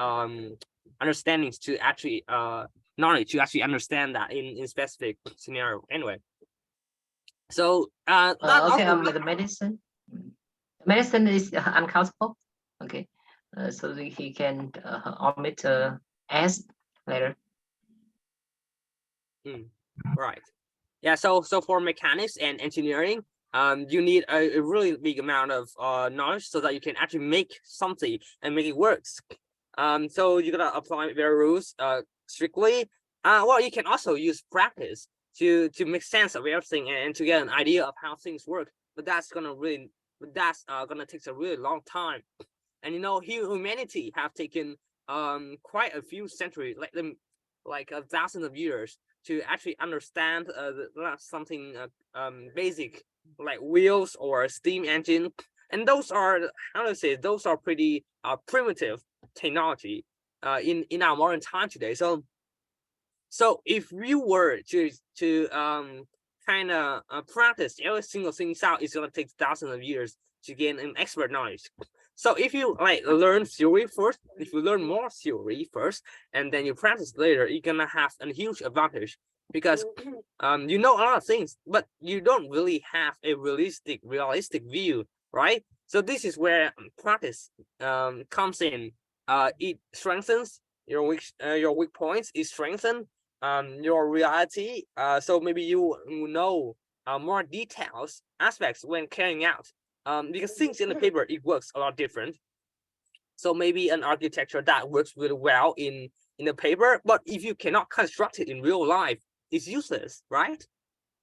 understandings to actually knowledge to actually understand that in specific scenario anyway. So that Okay, also the medicine is uncountable. Okay, so he can omit S later. right. Yeah, so for mechanics and engineering, you need a really big amount of knowledge so that you can actually make something and make it works. So you're gonna apply their rules strictly. Well, you can also use practice to make sense of everything and to get an idea of how things work. But that's gonna take a really long time. And humanity have taken quite a few centuries, like a thousand of years, to actually understand something basic like wheels or a steam engine, and those are, how to say, those are pretty primitive technology in our modern time today. So if you were to kind of practice every single thing out, it's gonna take thousands of years to gain an expert knowledge. So if you like learn theory first, if you learn more theory first, and then you practice later, you're gonna have a huge advantage, because you know a lot of things, but you don't really have a realistic view, right? So this is where practice comes in. It strengthens your weak points. It strengthens your reality. So maybe you know more details aspects when carrying out, because things in the paper, it works a lot different. So maybe an architecture that works really well in the paper, but if you cannot construct it in real life, it's useless, right?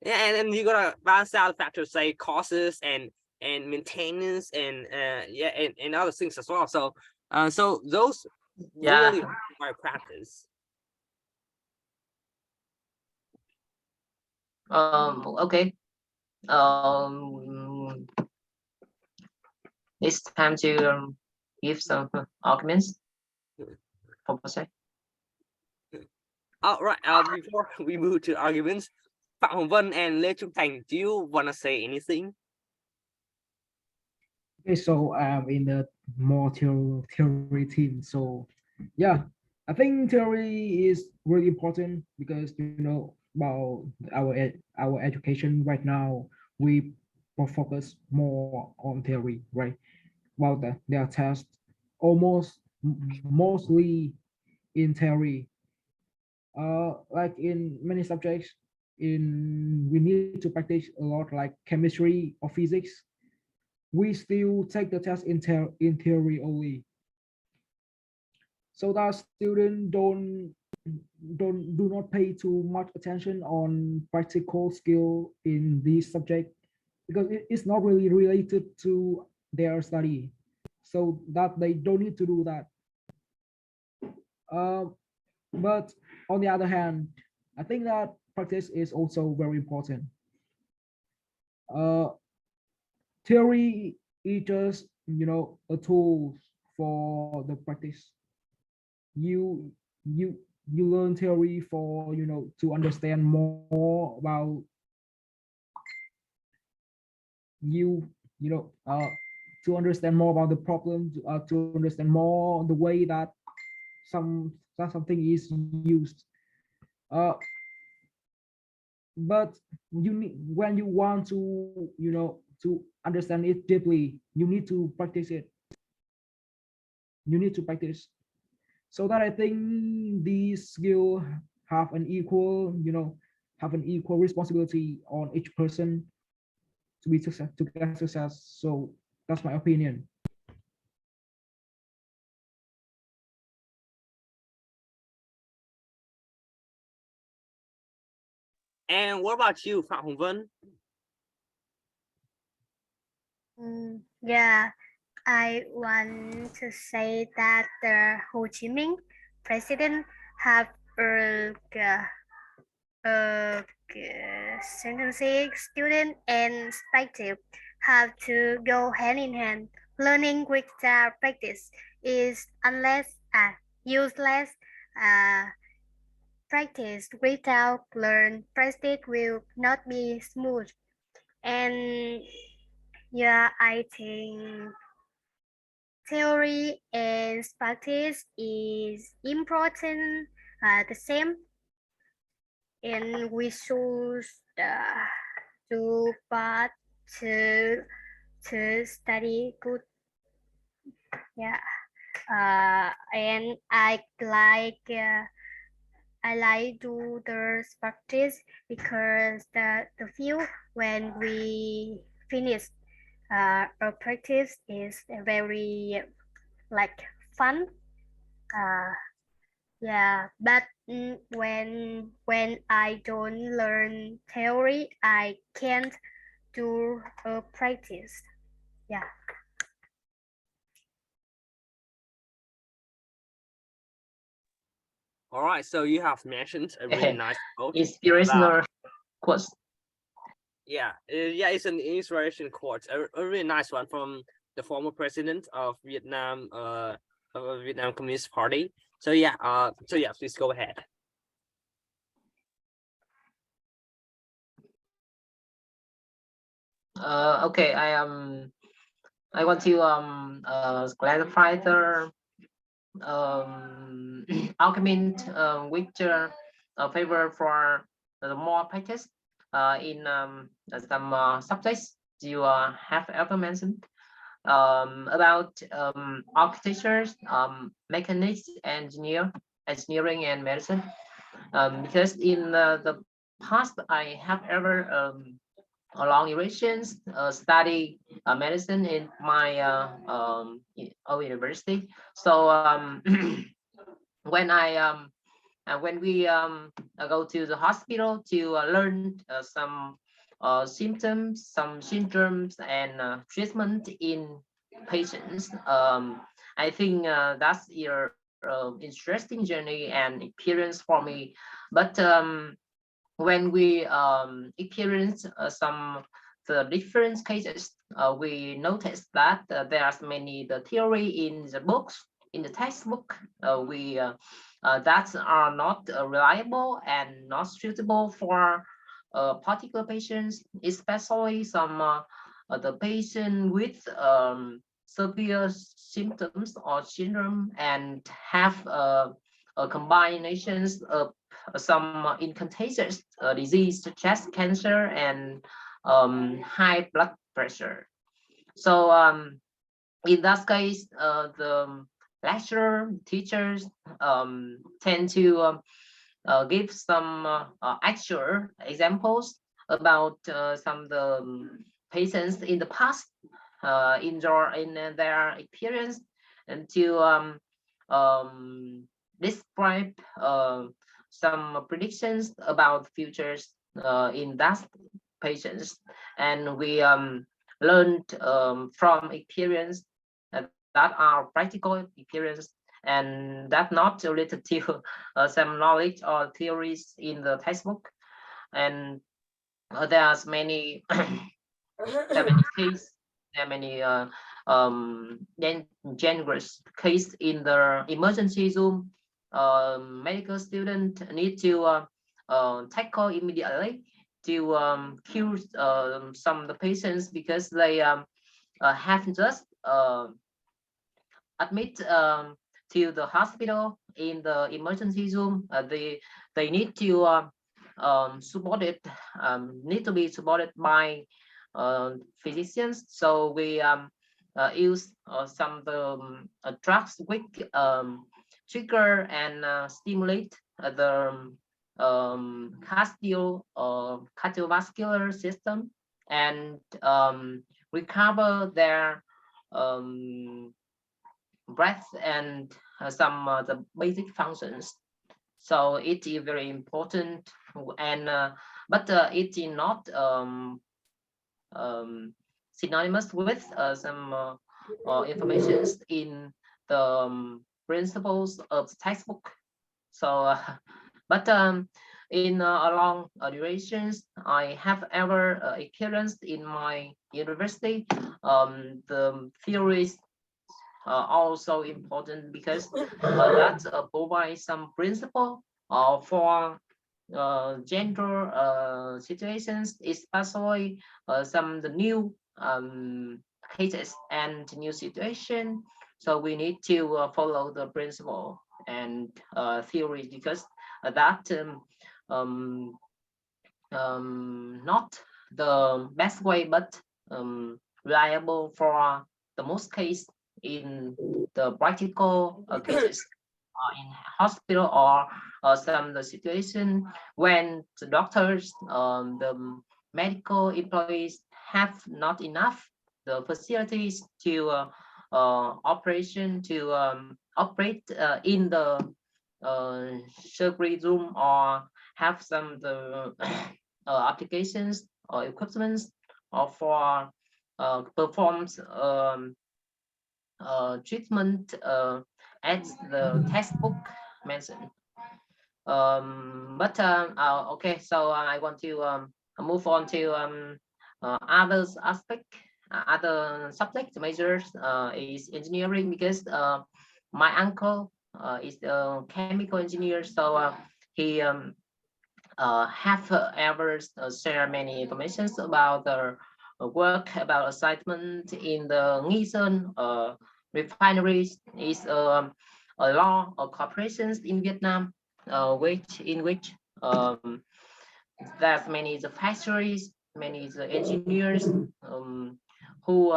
Yeah, and then you gotta balance out the factors like costs and maintenance and yeah, and other things as well. So those really Yeah. require practice. Okay. It's time to give some arguments for Jose. All right. Before we move to arguments, Phạm Hồng Vân and Lê Trung Thành, do you wanna say anything? Okay, so in the more theory team. So yeah, I think theory is really important because about our education right now, we more focus more on theory, right? While their test mostly in theory. Like in many subjects, we need to practice a lot, like chemistry or physics. We still take the test in theory only, so that students do not pay too much attention on practical skill in this subject, because it's not really related to their study, so that they don't need to do that. uh, but on the other hand, I think that practice is also very important. uh, Theory is just a tool for the practice. You you you learn theory for to understand more about you know to understand more about the problem, to understand more the way that something is used. uh but when you want to to understand it deeply, you need to practice it. You need to practice. So that I think these skill have an equal, have an equal responsibility on each person to be success, to get success. So that's my opinion. And what about you, Phạm Hồng Vân? Yeah, I want to say that the Ho Chi Minh president have sentencing student and perspective have to go hand in hand. Learning without practice is useless. Practice without practice will not be smooth. And yeah, I think theory and practice is important the same, and we should do but to study good. Yeah, and I like do the practice because the feel when we finish our practice is very like fun. Uh, yeah, but when I don't learn theory, I can't do practice. Yeah. All right, so you have mentioned a really nice quote. Inspirational quotes. Yeah, it's an inspiration quote, a really nice one from the former president of Vietnam, of Vietnam Communist Party. So yeah, please go ahead. Okay, I want to clarify the argument which favor for the more practice in some subjects you have ever mentioned about architectures, mechanics, engineering and medicine. Because in the past I have ever long durations study medicine in my university. So when when we go to the hospital to learn some symptoms, some syndromes, and treatment in patients, I think that's your interesting journey and experience for me. But when we experience some the different cases, we notice that there's many the theory in the books, in the textbook, we that are not reliable and not suitable for particular patients, especially some the patient with severe symptoms or syndrome and have combinations of some incontagious disease such as cancer and high blood pressure. So in that case, the lecturer, teachers tend to give some actual examples about some of the patients in the past in their experience, and to describe some predictions about futures in that patients, and we learned from experience that are practical experience and that not related to some knowledge or theories in the textbook. And there's many there are many cases, there are many dangerous case in the emergency room. Medical student need to tackle immediately to cure some of the patients because they have just admit to the hospital in the emergency room. They need to supported need to be supported by physicians. So we use some of the drugs which trigger and stimulate the cardiovascular system and recover their breath and some the basic functions. So it is very important, and but it is not synonymous with some informations in the principles of the textbook. So, but in along durations, I have ever experienced in my university, the theories are also important because that provides some principle for gender situations, especially some the new cases and new situation. So we need to follow the principle and theory because that not the best way, but reliable for the most case in the practical cases in hospital or some the situation when the doctors, the medical employees have not enough the facilities to operation to operate in the surgery room or have some the applications or equipments or for performs treatment as the textbook mentioned. Okay, so I want to move on to other aspect, other subject majors is engineering because my uncle is a chemical engineer, so he have ever share many informations about the work about assignment in the Nghi refineries is a law of corporations in Vietnam, which there's many the factories, many the engineers who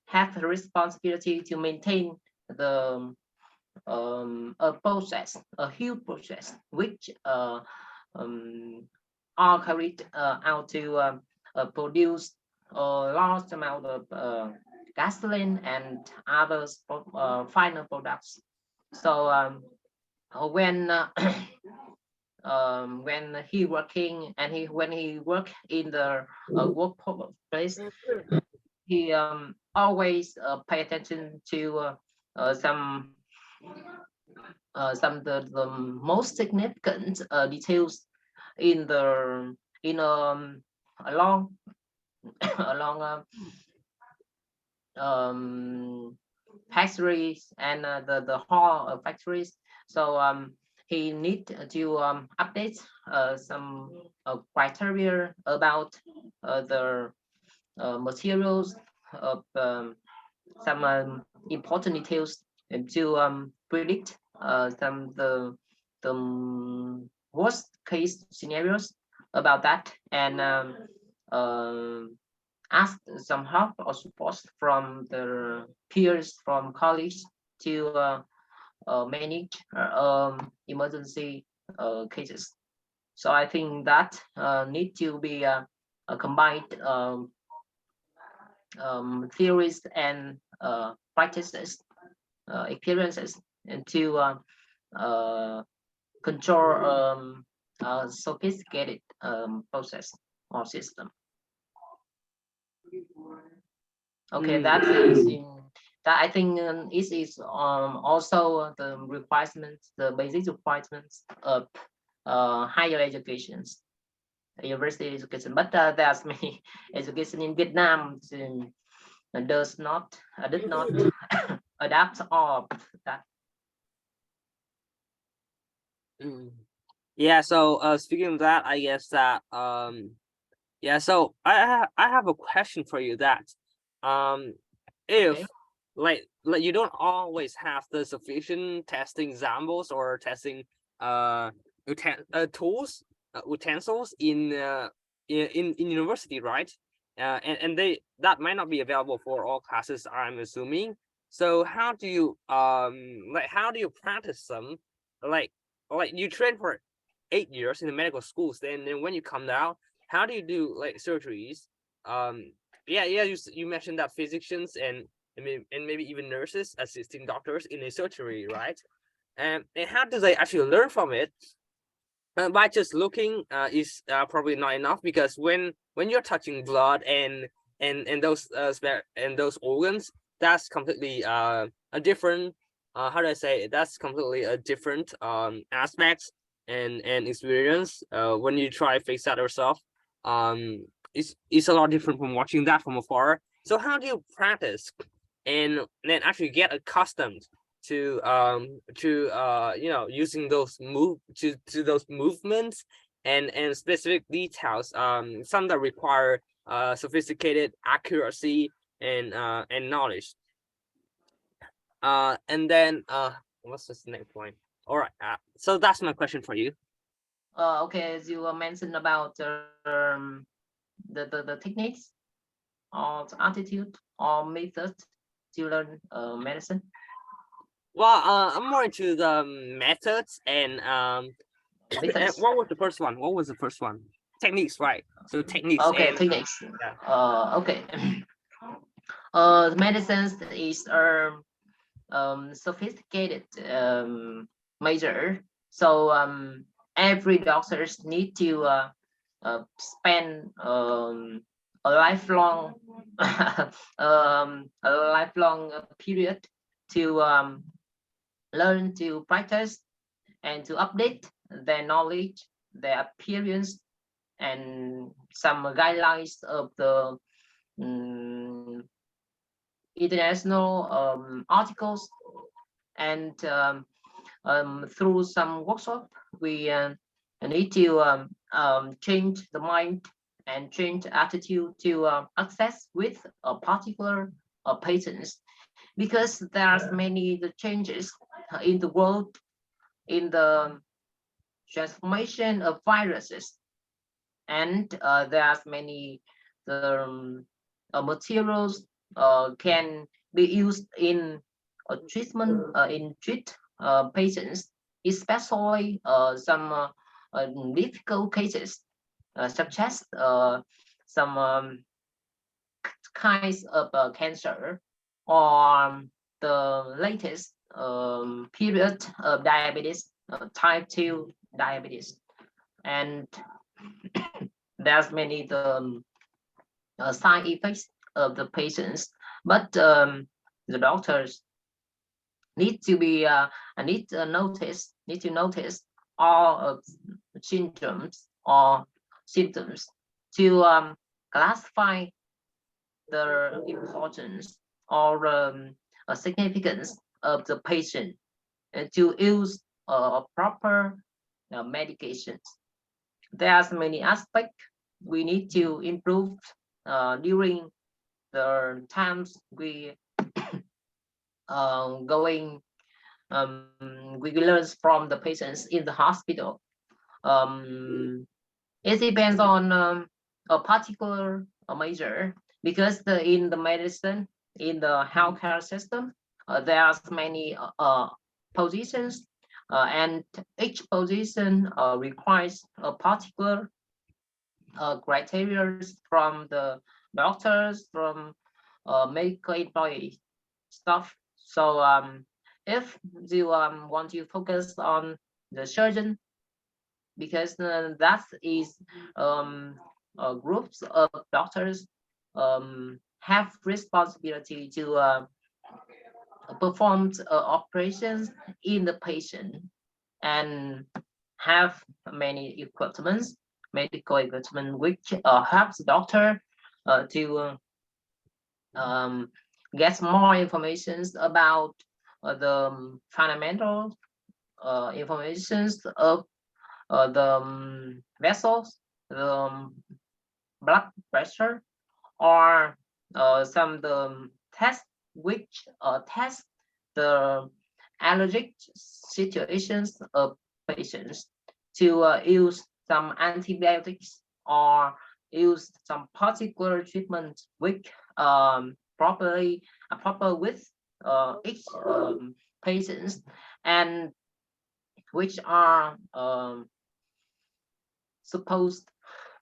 have the responsibility to maintain the a process, a huge process, which are carried out to produce a large amount of gasoline and other final products. So when when he working and when he work in the workplace, he always pay attention to some the most significant details in the in along along factories and the hall of factories. So he need to update some criteria about the materials of some important details and to predict some the worst case scenarios about that and ask some help or support from the peers, from colleagues to manage emergency cases. So I think that need to be combined theories and practices, experiences, and to control sophisticated process or system. Okay, that is in that I think it is also the requirements, the basic requirements of higher educations, university education. But there's many education in Vietnam does not did not adapt all that. Yeah, so speaking of that, I guess that yeah, so I have a question for you that if Okay. like you don't always have the sufficient testing examples or testing tools utensils in university, right? and that might not be available for all classes, I'm assuming. So how do you how do you practice them? Like you train for 8 years in the medical schools, then when you come out, how do you do like surgeries? Yeah, you mentioned that physicians and maybe even nurses assisting doctors in a surgery, right? And how do they actually learn from it? By just looking is probably not enough, because when you're touching blood and those organs, that's completely a different how do I say it? That's completely a different aspects and experience. When you try to fix that yourself, it's a lot different from watching that from afar. So how do you practice and then actually get accustomed to you know, using those those movements and specific details, some that require sophisticated accuracy and knowledge. And then what's this next point? All right, so that's my question for you. Okay, as you mentioned about the techniques or the attitude or method to learn medicine. Well, I'm more into the methods and Methods. what was the first one? What was the first one? Techniques, right? So techniques. Okay, and techniques. yeah. Okay. Medicines is sophisticated measure. So every doctors need to spend a lifelong a lifelong period to learn to practice and to update their knowledge, their appearance, and some guidelines of the international articles. And through some workshop, we need to change the mind and change attitude to access with a particular patients, because there's many the changes in the world, in the transformation of viruses, and there's many the materials can be used in treatment in treat patients, especially some difficult cases such as some kinds of cancer, or the latest period of diabetes, type 2 diabetes. And there's many the side effects of the patients, but the doctors need to be need to notice all of the syndromes or symptoms to classify the importance or significance of the patient, and to use proper medications. There's many aspects we need to improve during the times we going we learn from the patients in the hospital. It depends on a particular measure, because in the medicine, in the healthcare system, there's many positions, and each position requires a particular criteria from the doctors, from medical employee stuff. So if you want to focus on the surgeon, because that is groups of doctors have responsibility to perform operations in the patient, and have many equipments, medical equipment, which helps the doctor to get more information about the fundamental informations of the vessels, the blood pressure, or some the tests which test the allergic situations of patients, to use some antibiotics or use some particular treatment which proper with each patients, and which are supposed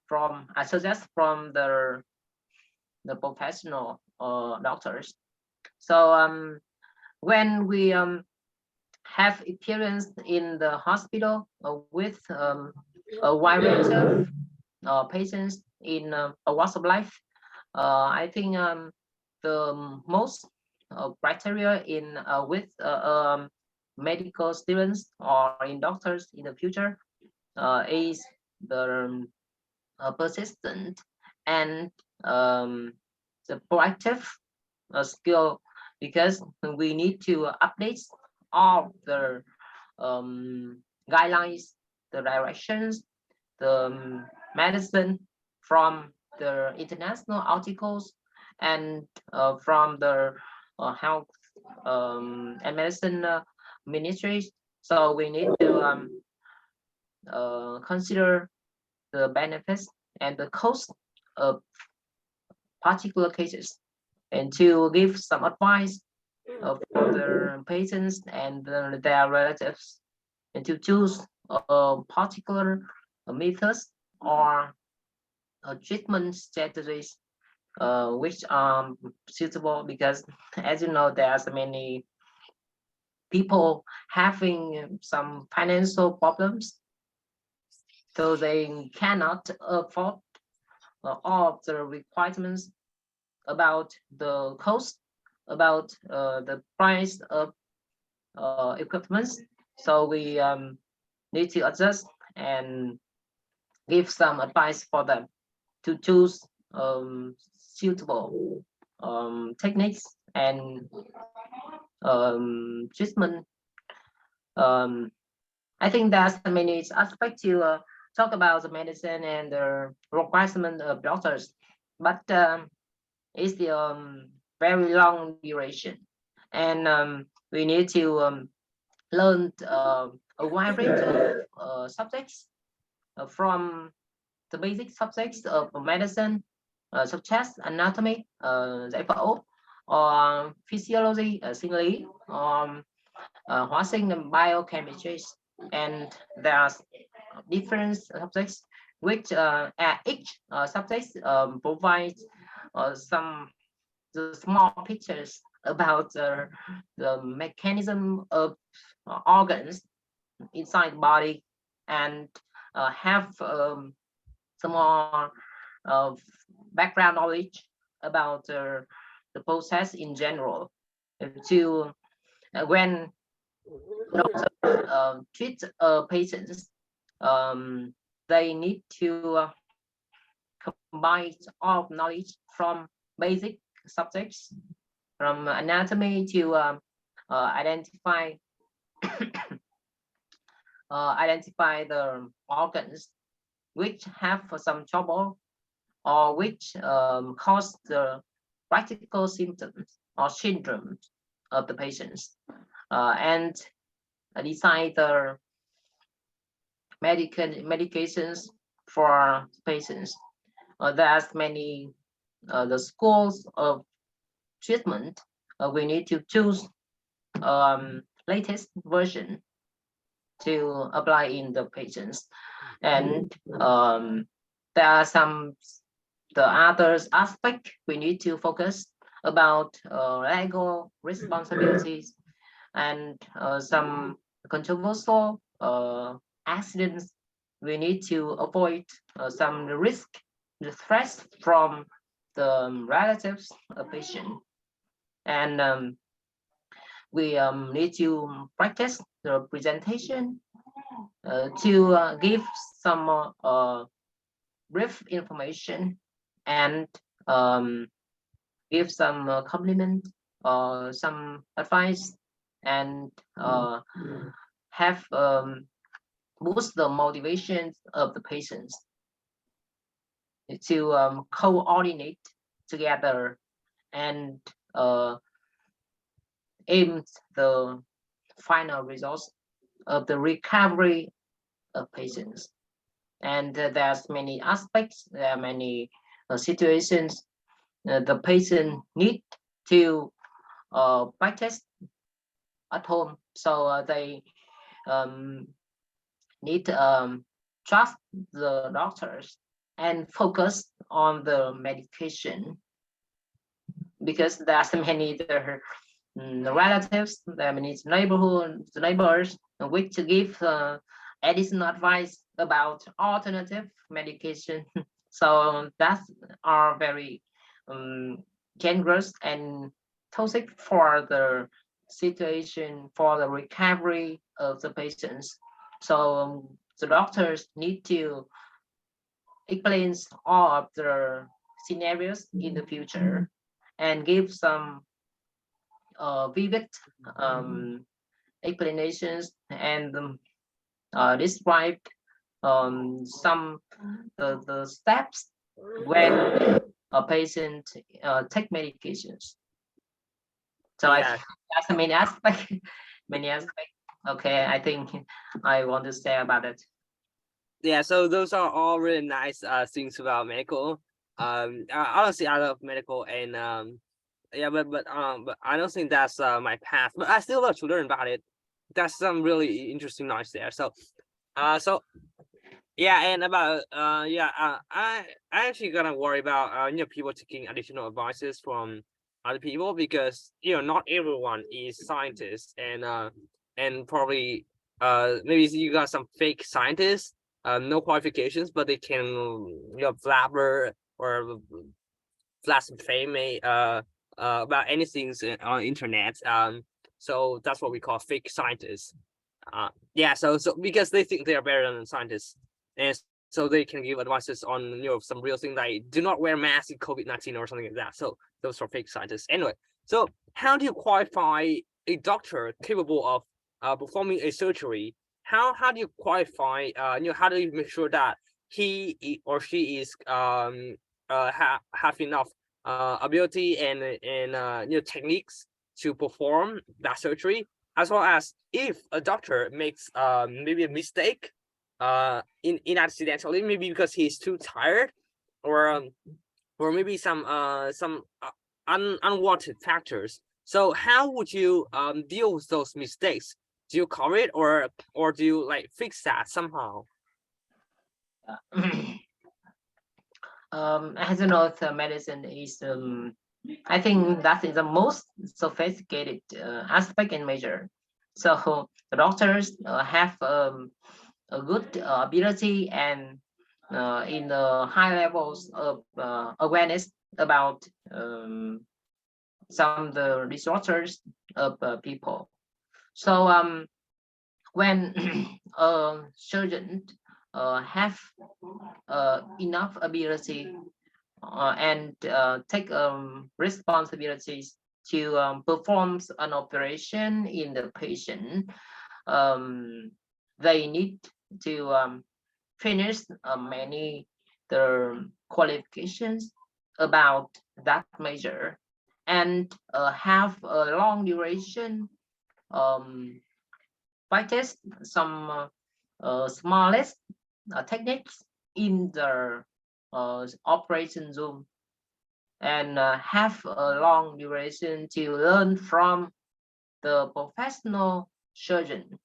from I suggest from the professional doctors. So when we have experience in the hospital with a wide range of patients in a walk of life, I think the most criteria in with medical students or in doctors in the future is the persistent and the proactive skill, because we need to update all the guidelines, the directions, the medicine from the international articles and from the health and medicine ministries. So we need to consider the benefits and the cost of particular cases, and to give some advice for the patients and their relatives, and to choose particular methods or treatment strategies which are suitable, because as you know, there are so many people having some financial problems, so they cannot afford all of the requirements about the cost, about the price of equipment. So we need to adjust and give some advice for them to choose suitable techniques and treatment. I think there's many aspects to talk about the medicine and the requirement of doctors, but it's the very long duration, and we need to learn a wide range of subjects from the basic subjects of medicine, such as anatomy, giải phẫu, or physiology, sinh lý, hóa sinh and biochemistry, and there are different subjects which each subject provides some the small pictures about the mechanism of organs inside the body, and have some more background knowledge about the process in general, to when doctors treat patients, they need to combine all knowledge from basic subjects, from anatomy to identify identify the organs which have some trouble or which cause the practical symptoms or syndromes of the patients, and decide the medications for patients. There's many the schools of treatment. We need to choose latest version to apply in the patients, and there are some the other aspect we need to focus about legal responsibilities and some controversial accidents. We need to avoid some risk, the threats from the relatives of patient, and we need to practice the presentation to give some brief information and give some compliment or some advice, and have boost the motivation of the patients to coordinate together and aim the final results of the recovery of patients. and there's many aspects, there are many situations the patient need to practice at home. So they need to trust the doctors and focus on the medication, because there's many the relatives, there are many neighbors which to give additional advice about alternative medication. So that are very dangerous and toxic for the situation, for the recovery of the patients. So the doctors need to explain all of the scenarios in the future and give some vivid explanations and describe some the steps when a patient take medications. So Yeah. that's the main aspect. Many aspects. Okay, I think I want to say about it. Yeah, so those are all really nice things about medical. Honestly, I love medical, and yeah, but I don't think that's my path. But I still love to learn about it. That's some really interesting knowledge there. So yeah, and about I actually gonna worry about people taking additional advices from other people, because not everyone is scientists, and probably maybe you got some fake scientists, no qualifications, but they can blabber or flash some fame about anything on internet. So that's what we call fake scientists. Yeah, so because they think they are better than scientists, and so they can give advices on some real thing, like do not wear masks in COVID-19 or something like that. So those are fake scientists. Anyway, so how do you qualify a doctor capable of performing a surgery? How do you qualify? How do you make sure that he or she is have enough ability and techniques to perform that surgery, as well as if a doctor makes maybe a mistake in accidentally, maybe because he's too tired, or maybe some unwanted factors. So how would you deal with those mistakes? Do you cover it, or do you like fix that somehow? As you know, the medicine is I think that is the most sophisticated aspect and measure. So the doctors have a good ability and in the high levels of awareness about some the resources of people. So when a surgeon have enough ability and take responsibilities to perform an operation in the patient, they need to finish many the qualifications about that measure, and have a long duration practice some smallest techniques in the operation room, and have a long duration to learn from the professional surgeon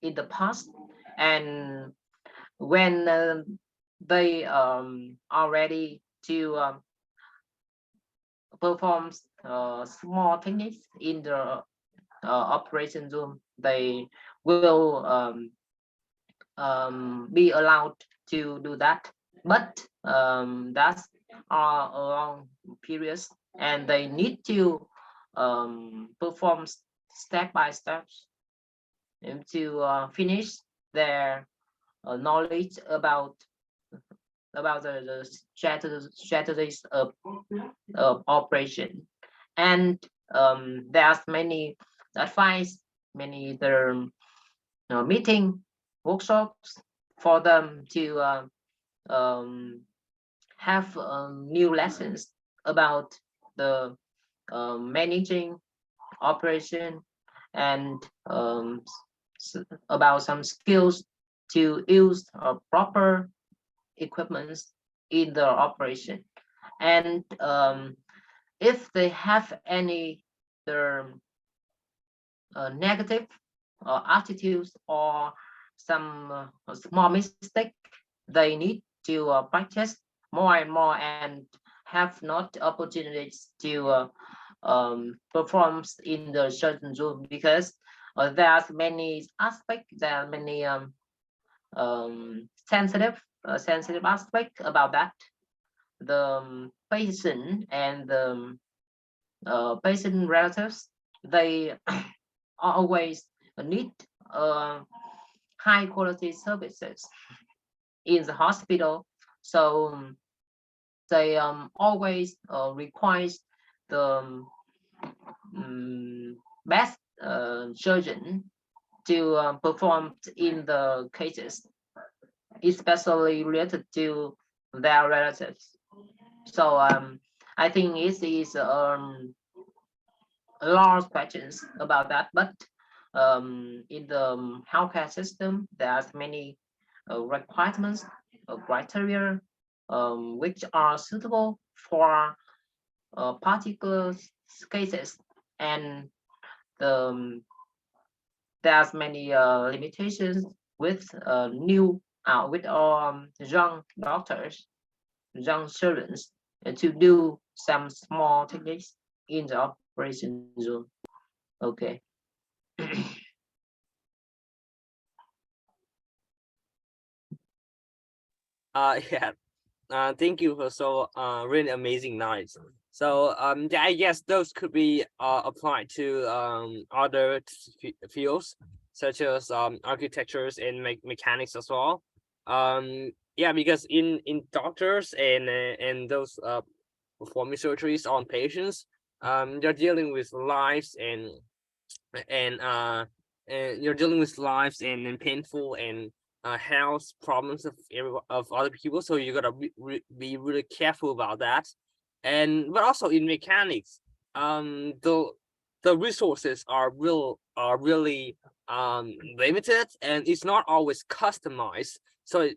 in the past. And when they are ready to perform small techniques in the operation room, they will be allowed to do that. But that's a long periods, and they need to perform step by steps and to finish their knowledge about the strategies of operation. And there's many advice, many the meeting workshops for them to have new lessons about the managing operation, and about some skills to use proper equipment in the operation. And if they have any negative attitudes or some small mistake, they need to practice more and more and have not opportunities to perform in the certain room, because there's many aspects, there are many sensitive aspect about that. The patient and the patient relatives, they always need high quality services in the hospital, so they always requires the best surgeon to perform in the cases, especially related to their relatives. So I think it is a lot of questions about that, but in the healthcare system, there's many requirements, criteria, which are suitable for particular cases, and there's many limitations with with young doctors, young surgeons, to do some small techniques in the operation zone. Okay. Yeah. Thank you for so really amazing knowledge. So yeah, I guess those could be applied to other fields such as architectures and mechanics as well. Yeah, because in doctors and those performing surgeries on patients, they're dealing with lives and you're dealing with lives and painful and health problems of other people, so you gotta be really careful about that. And but also in mechanics, the resources are really limited, and it's not always customized, so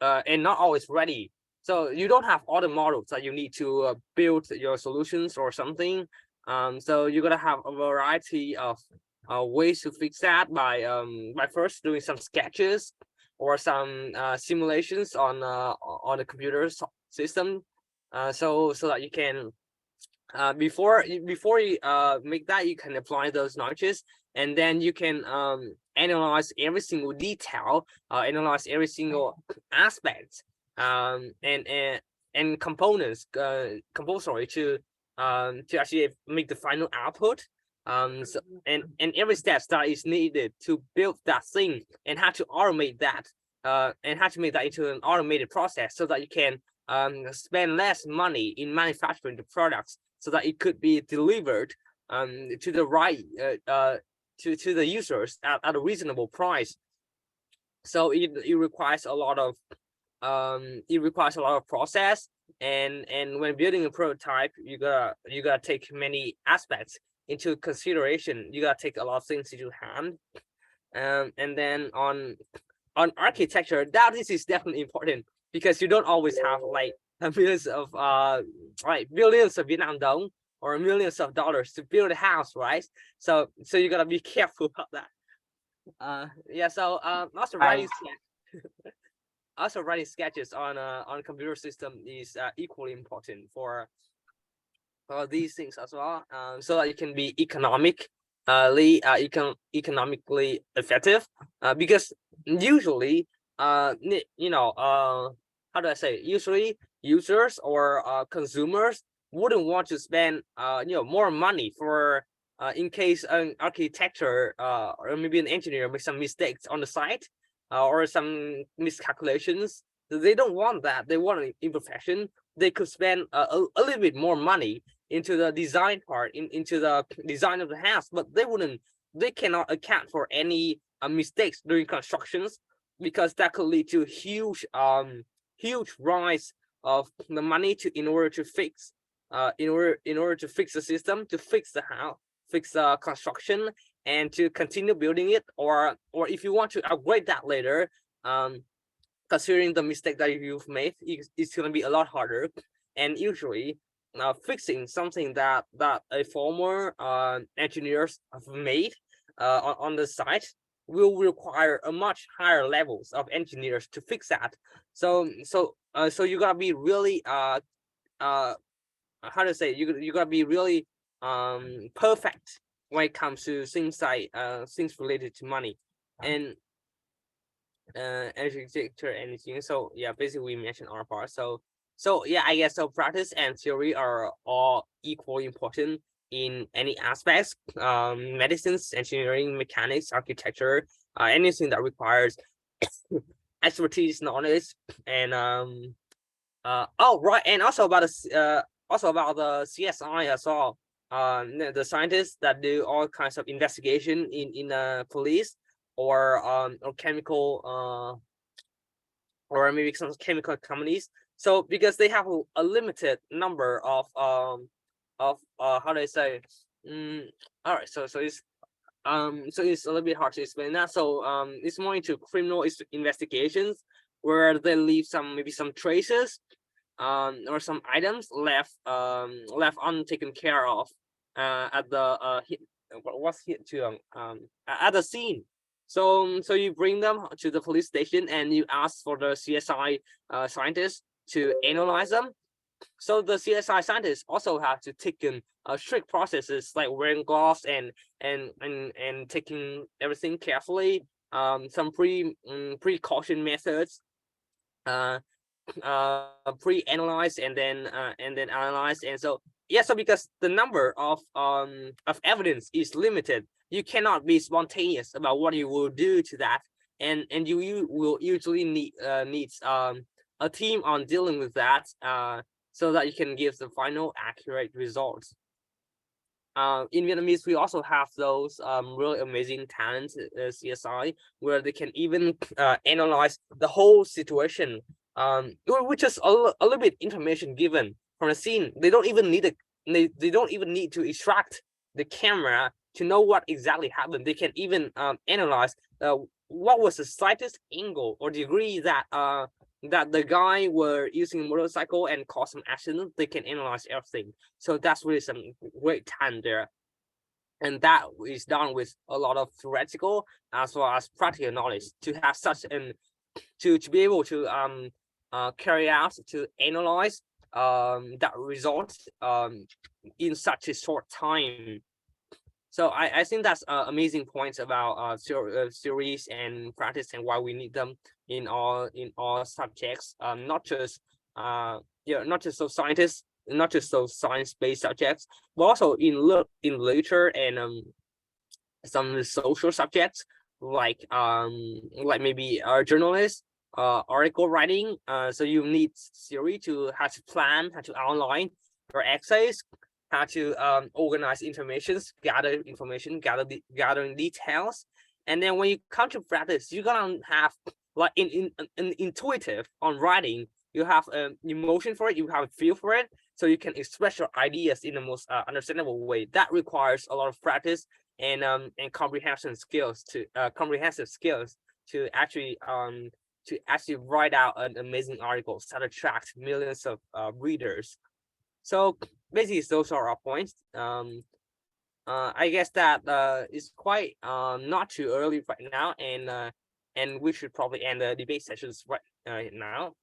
and not always ready, so you don't have all the models that you need to build your solutions or something. So you're gonna have a variety of ways to fix that by first doing some sketches or some simulations on the computer system, so that you can before you make that, you can apply those notches, and then you can analyze every single detail, analyze every single aspect, and components compulsory to actually make the final output. So, and every step that is needed to build that thing, and how to automate that, and how to make that into an automated process, so that you can spend less money in manufacturing the products, so that it could be delivered to the right to the users at a reasonable price. So it requires a lot of process, and when building a prototype, you gotta take many aspects into consideration. You gotta take a lot of things into hand, and then on architecture, that this is definitely important, because you don't always have like millions of billions of Vietnam dong or millions of dollars to build a house, right? So you gotta be careful about that. Yeah, so also writing sketches on a computer system is equally important for these things as well, so that you can be economically effective, because usually how do I say, usually users or consumers wouldn't want to spend more money for in case an architecture or maybe an engineer makes some mistakes on the site, or some miscalculations. They don't want that. They want an imperfection. They could spend a little bit more money into the design part, into the design of the house, but they cannot account for any mistakes during constructions, because that could lead to huge rise of the money in order to fix the system, to fix the house, fix the construction, and to continue building it, or if you want to upgrade that later, considering the mistake that you've made, it's going to be a lot harder. And usually fixing something that a former engineers have made on the site will require a much higher levels of engineers to fix that. So you gotta be really how to say, you gotta be really perfect when it comes to things like things related to money and architecture and anything. So yeah, basically we mentioned our part. So yeah, I guess so practice and theory are all equally important in any aspects, medicines, engineering, mechanics, architecture, anything that requires expertise, knowledge, and oh right, and also about the CSI as well. The scientists that do all kinds of investigation in police or chemical or maybe some chemical companies. So because they have a limited number of how do I say, all right, so it's a little bit hard to explain that. So it's more into criminal investigations where they leave maybe some traces or some items left untaken care of at the what's hit to at the scene. So you bring them to the police station and you ask for the CSI scientists to analyze them. So the CSI scientists also have to take in strict processes like wearing gloves and taking everything carefully. Some precaution methods, pre-analyze and then analyze. And so yeah, so because the number of evidence is limited, you cannot be spontaneous about what you will do to that, and you will usually needs a team on dealing with that so that you can give the final accurate results. In Vietnamese, we also have those really amazing talents, CSI, where they can even analyze the whole situation, which is a little bit information given from the scene. They don't even need they don't even need to extract the camera to know what exactly happened. They can even analyze what was the slightest angle or degree that that the guy were using a motorcycle and caused some accident. They can analyze everything. So that's really some great talent there. And that is done with a lot of theoretical as well as practical knowledge to have such an to be able to carry out, to analyze that result in such a short time. So I think that's amazing points about theories and practice and why we need them in all subjects. Not just not just those scientists, not just those science-based subjects, but also in literature and some social subjects like maybe journalists, article writing. So you need theory to how to plan, how to outline your essays, how to organize informations, gather information, gathering details. And then when you come to practice, you're gonna have like an intuitive on writing. You have an emotion for it, you have a feel for it, so you can express your ideas in the most understandable way. That requires a lot of practice and comprehensive skills to actually write out an amazing article that attract millions of readers. So basically those are our points. I guess that is quite not too early right now, and we should probably end the debate sessions right now.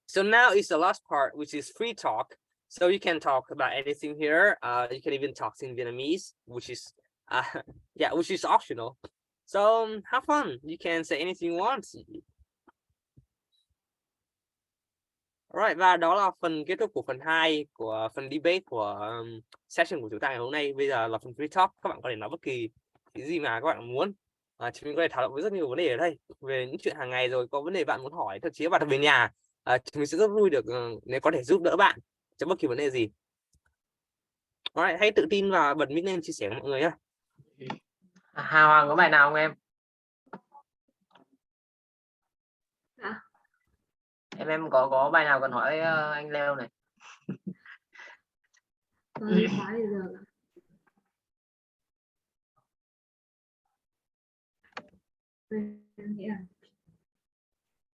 So now is the last part, which is free talk. So you can talk about anything here. You can even talk in Vietnamese, which is which is optional. So have fun. You can say anything you want. Alright, và đó là phần kết thúc của phần 2 của phần debate của session của chúng ta ngày hôm nay. Bây giờ là phần free talk, các bạn có thể nói bất kỳ cái gì mà các bạn muốn. Chúng mình có thể thảo luận với rất nhiều vấn đề ở đây về những chuyện hàng ngày, rồi có vấn đề bạn muốn hỏi, thậm chí bạn về nhà, chúng mình sẽ rất vui được nếu có thể giúp đỡ bạn trong bất kỳ vấn đề gì. Alright, hãy tự tin và bật mic lên chia sẻ với mọi người nhé. Hà Hoàng có bài nào không em? Em có bài nào cần hỏi anh Leo này? Hỏi được. em nghĩ là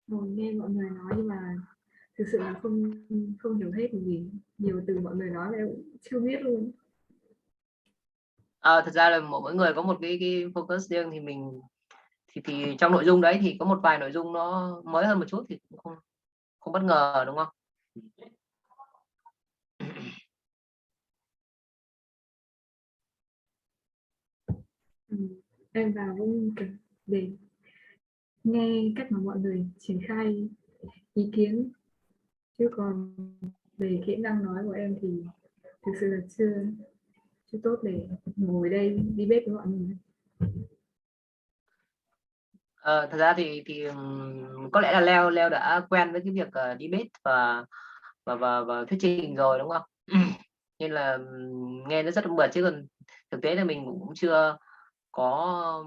ngồi nghe mọi người nói nhưng mà thực sự là không hiểu hết vì nhiều từ mọi người nói mà em cũng chưa biết luôn. Thật ra là mỗi người có một cái focus riêng, thì mình thì trong nội dung đấy thì có một vài nội dung nó mới hơn một chút thì cũng không bất ngờ, đúng không? Em vào cũng kiểu để nghe cách mà mọi người triển khai ý kiến, chứ còn về kỹ năng nói của em thì thực sự là chưa tốt để ngồi đây debate với mọi người. Thật ra thì có lẽ là Leo đã quen với cái việc debate và thuyết trình rồi, đúng không? Nên là nghe nó rất là mượt, chứ còn thực tế là mình cũng chưa có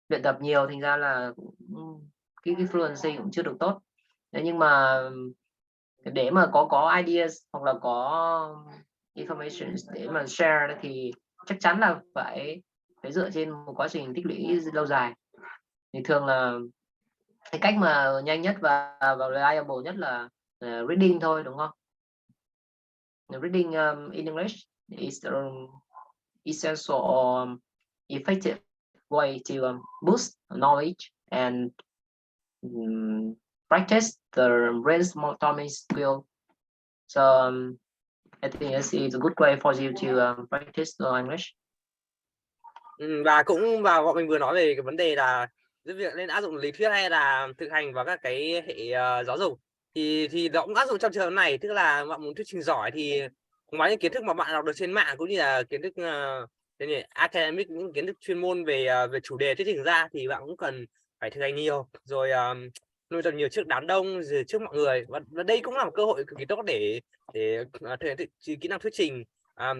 luyện tập nhiều, thành ra là cái fluency cũng chưa được tốt. Thế nhưng mà để mà có ideas hoặc là có information để mà share thì chắc chắn là phải dựa trên một quá trình tích lũy lâu dài. Thì thường là cái cách mà nhanh nhất và reliable nhất là reading thôi, đúng không? Reading in English is essential or effective way to boost knowledge and practice the brainstorming skill. So I think it's a good way for you to practice the English. Và cũng bọn mình vừa nói về cái vấn đề là giữa việc nên áp dụng lý thuyết hay là thực hành vào các cái hệ giáo dục, thì nó cũng áp dụng trong trường hợp này, tức là bạn muốn thuyết trình giỏi thì ngoài những kiến thức mà bạn đọc được trên mạng cũng như là kiến thức academic, những kiến thức chuyên môn về chủ đề thuyết trình ra, thì bạn cũng cần phải thực hành nhiều, rồi nuôi tập nhiều trước đám đông, rồi trước mọi người, và đây cũng là một cơ hội cực kỳ tốt để thể hiện kỹ năng thuyết trình.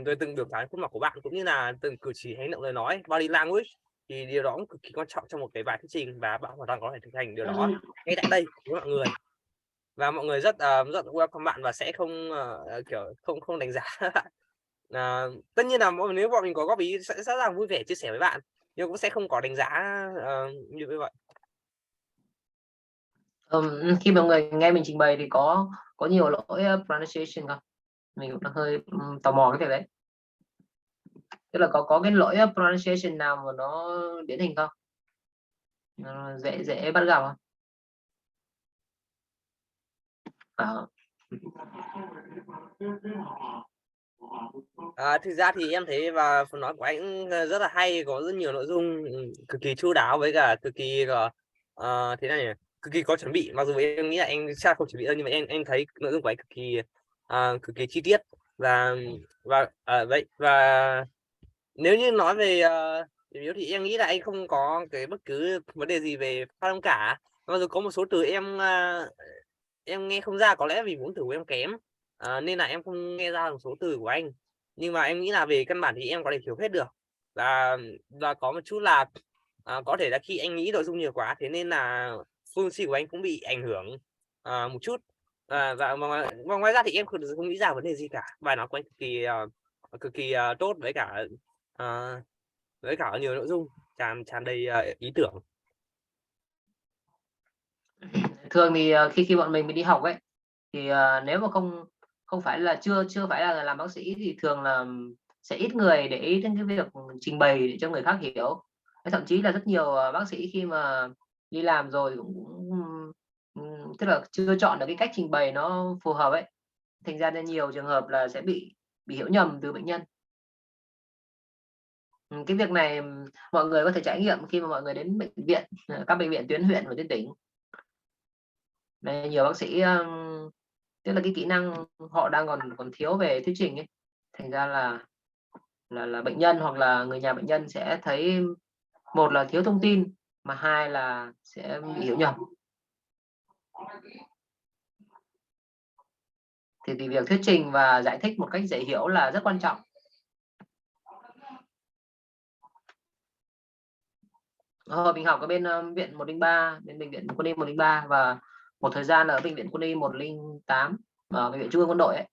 Rồi từng biểu cảm khuôn mặt của bạn cũng như là từng cử chỉ hành động lời nói, body language, thì điều đó cũng cực kỳ quan trọng trong một cái bài thuyết trình, và bạn hoàn toàn có thể thực hành điều đó ngay tại đây với mọi người, và mọi người rất welcome bạn và sẽ không kiểu không đánh giá bạn. Tất nhiên là nếu bọn mình có góp ý sẽ rất là vui vẻ chia sẻ với bạn, nhưng cũng sẽ không có đánh giá như vậy. Khi mọi người nghe mình trình bày thì có nhiều lỗi pronunciation không? Mình cũng hơi tò mò cái việc đấy. Tức là có cái lỗi pronunciation nào mà nó điển hình không? Nó dễ bắt gặp không? Thực ra thì em thấy và phần nói của anh rất là hay, có rất nhiều nội dung cực kỳ chu đáo, với cả cực kỳ thế này nhỉ, cực kỳ có chuẩn bị, mặc dù em nghĩ là anh chắc không chuẩn bị đâu, nhưng mà em thấy nội dung của anh cực kỳ chi tiết, và vậy. Và nếu như nói về điểm yếu thì em nghĩ là anh không có cái bất cứ vấn đề gì về phát âm cả, mặc dù có một số từ em nghe không ra, có lẽ vì vốn từ của em kém, nên là em không nghe ra một số từ của anh, nhưng mà em nghĩ là về căn bản thì em có thể hiểu hết được, và có một chút là có thể là khi anh nghĩ nội dung nhiều quá, thế nên là fluency của anh cũng bị ảnh hưởng một chút, và ngoài ra thì em không nghĩ ra vấn đề gì cả, bài nói của anh cực kỳ tốt, với cả nhiều nội dung tràn đầy ý tưởng. Thường thì khi bọn mình đi học ấy, thì nếu mà không phải là chưa phải là làm bác sĩ thì thường là sẽ ít người để ý đến cái việc trình bày để cho người khác hiểu. Thậm chí là rất nhiều bác sĩ khi mà đi làm rồi cũng tức là chưa chọn được cái cách trình bày nó phù hợp ấy, thành ra nên nhiều trường hợp là sẽ bị hiểu nhầm từ bệnh nhân. Cái việc này mọi người có thể trải nghiệm khi mà mọi người đến bệnh viện, các bệnh viện tuyến huyện và tuyến tỉnh. Đây, nhiều bác sĩ tức là cái kỹ năng họ đang còn thiếu về thuyết trình ấy, thành ra là bệnh nhân hoặc là người nhà bệnh nhân sẽ thấy, một là thiếu thông tin, mà hai là sẽ bị hiểu nhầm. Thì việc thuyết trình và giải thích một cách dễ hiểu là rất quan trọng. Mình học ở bên viện 103, bên bệnh viện Quân y 103, và một thời gian ở bệnh viện Quân y 108 ở bệnh viện Trung ương Quân đội ấy.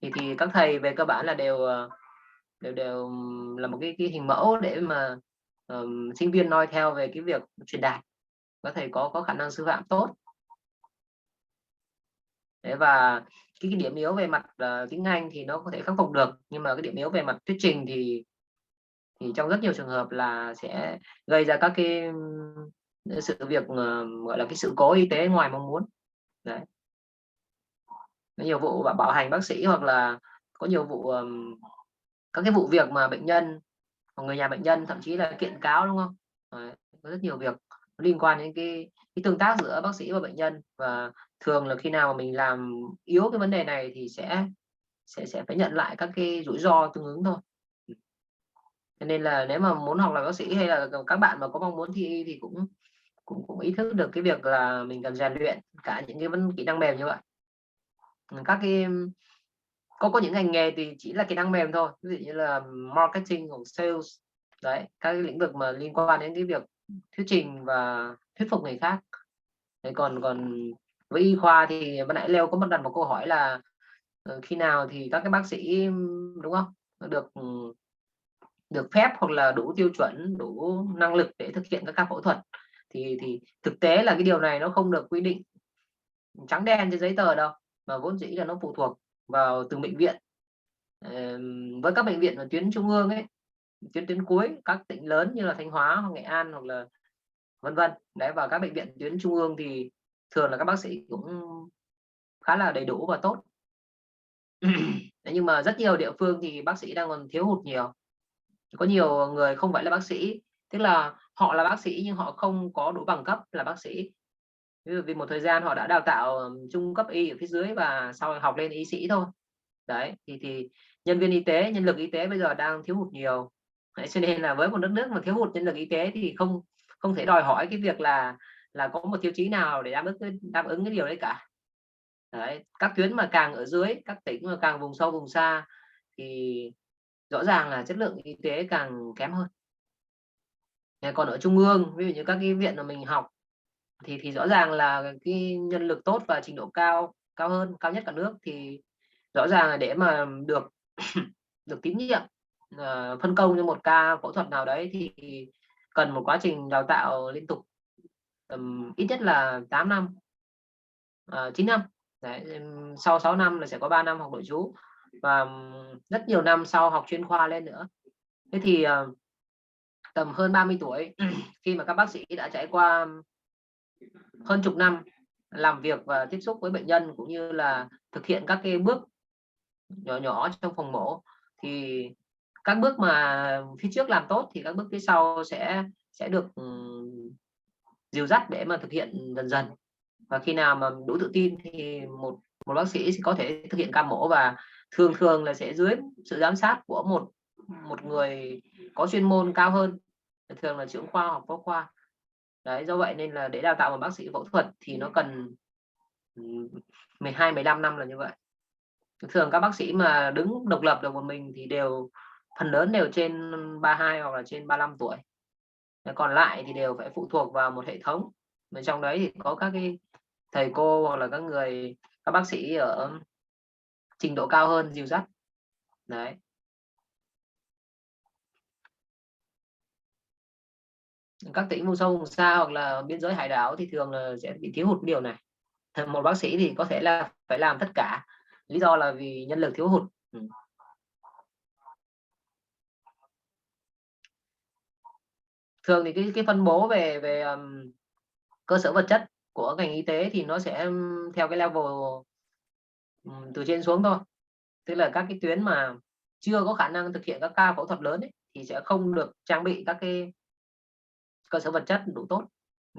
Thì các thầy về cơ bản là đều là một cái hình mẫu để mà sinh viên noi theo về cái việc truyền đạt, có thầy có khả năng sư phạm tốt. Đấy, và cái điểm yếu về mặt tiếng Anh thì nó có thể khắc phục được, nhưng mà cái điểm yếu về mặt thuyết trình thì trong rất nhiều trường hợp là sẽ gây ra các cái sự việc gọi là cái sự cố y tế ngoài mong muốn. Đấy, có nhiều vụ bạo hành bác sĩ, hoặc là có nhiều vụ các cái vụ việc mà bệnh nhân hoặc người nhà bệnh nhân thậm chí là kiện cáo, đúng không? Đấy, có rất nhiều việc liên quan đến cái tương tác giữa bác sĩ và bệnh nhân, và thường là khi nào mà mình làm yếu cái vấn đề này thì sẽ phải nhận lại các cái rủi ro tương ứng thôi. Cho nên là nếu mà muốn học làm bác sĩ, hay là các bạn mà có mong muốn thi y thì cũng ý thức được cái việc là mình cần rèn luyện cả những cái kỹ năng mềm như vậy. Các cái có những ngành nghề thì chỉ là kỹ năng mềm thôi, ví dụ như là marketing hoặc sales. Đấy, các cái lĩnh vực mà liên quan đến cái việc thuyết trình và thuyết phục người khác. Đấy, còn với y khoa thì ban nãy Leo có đặt một câu hỏi là khi nào thì các cái bác sĩ, đúng không, được phép hoặc là đủ tiêu chuẩn, đủ năng lực để thực hiện các ca phẫu thuật, thì thực tế là cái điều này nó không được quy định trắng đen trên giấy tờ đâu, mà vốn dĩ là nó phụ thuộc vào từng bệnh viện. Với các bệnh viện ở tuyến trung ương ấy, tuyến cuối các tỉnh lớn như là Thanh Hóa hoặc Nghệ An hoặc là vân vân, đấy, và các bệnh viện tuyến trung ương thì thường là các bác sĩ cũng khá là đầy đủ và tốt. Nhưng mà rất nhiều địa phương thì bác sĩ đang còn thiếu hụt nhiều. Có nhiều người không phải là bác sĩ, tức là họ là bác sĩ nhưng họ không có đủ bằng cấp là bác sĩ. Vì một thời gian họ đã đào tạo trung cấp y ở phía dưới và sau học lên y sĩ thôi. Đấy, thì nhân viên y tế, nhân lực y tế bây giờ đang thiếu hụt nhiều. Đấy, cho nên là với một đất nước mà thiếu hụt nhân lực y tế thì không thể đòi hỏi cái việc là có một tiêu chí nào để đáp ứng cái điều đấy cả. Đấy, các tuyến mà càng ở dưới, các tỉnh mà càng vùng sâu vùng xa thì rõ ràng là chất lượng y tế càng kém hơn. Còn ở trung ương, ví dụ như các cái viện mà mình học thì rõ ràng là cái nhân lực tốt và trình độ cao hơn, cao nhất cả nước, thì rõ ràng là để mà được được tín nhiệm phân công cho một ca phẫu thuật nào đấy thì cần một quá trình đào tạo liên tục, ít nhất là 8 năm, 9 năm. Đấy, sau 6 năm là sẽ có 3 năm học nội trú và rất nhiều năm sau học chuyên khoa lên nữa. Thế thì tầm hơn 30 tuổi khi mà các bác sĩ đã trải qua hơn chục năm làm việc và tiếp xúc với bệnh nhân, cũng như là thực hiện các cái bước nhỏ nhỏ trong phòng mổ, thì các bước mà phía trước làm tốt thì các bước phía sau sẽ được dìu dắt để mà thực hiện dần dần. Và khi nào mà đủ tự tin thì một bác sĩ sẽ có thể thực hiện ca mổ, và thường là sẽ dưới sự giám sát của một người có chuyên môn cao hơn, thường là trưởng khoa hoặc phó khoa. Đấy, do vậy nên là để đào tạo một bác sĩ phẫu thuật thì nó cần 12-15 năm là như vậy. Thường các bác sĩ mà đứng độc lập được một mình thì phần lớn đều trên 32 hoặc là trên 35 tuổi. Còn lại thì đều phải phụ thuộc vào một hệ thống, bên trong đấy thì có các cái thầy cô hoặc là các bác sĩ ở trình độ cao hơn dìu dắt. Đấy. Các tỉnh vùng sâu vùng xa hoặc là biên giới hải đảo thì thường là sẽ bị thiếu hụt điều này. Một bác sĩ thì có thể là phải làm tất cả, lý do là vì nhân lực thiếu hụt. Thường thì cái phân bố về cơ sở vật chất của ngành y tế thì nó sẽ theo cái level từ trên xuống thôi. Tức là các cái tuyến mà chưa có khả năng thực hiện các ca phẫu thuật lớn ấy, thì sẽ không được trang bị các cái cơ sở vật chất đủ tốt.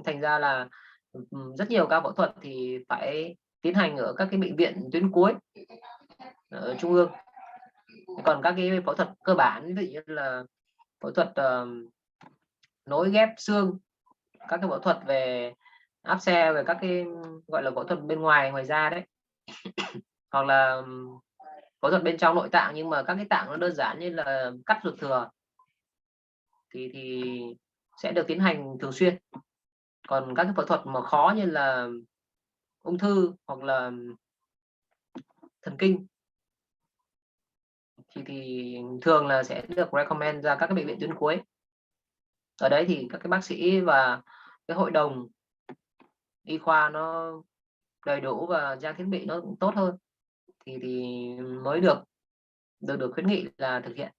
Thành ra là rất nhiều ca phẫu thuật thì phải tiến hành ở các cái bệnh viện tuyến cuối ở trung ương. Còn các cái phẫu thuật cơ bản, ví dụ như là phẫu thuật nối ghép xương, các cái phẫu thuật về áp xe, về các cái gọi là phẫu thuật bên ngoài da đấy, hoặc là phẫu thuật bên trong nội tạng, nhưng mà các cái tạng nó đơn giản như là cắt ruột thừa thì sẽ được tiến hành thường xuyên. Còn các cái phẫu thuật mà khó như là ung thư hoặc là thần kinh thì thường là sẽ được recommend ra các cái bệnh viện tuyến cuối. ở đấy thì các cái bác sĩ và cái hội đồng y khoa nó đầy đủ và trang thiết bị nó cũng tốt hơn thì mới được khuyến nghị là thực hiện.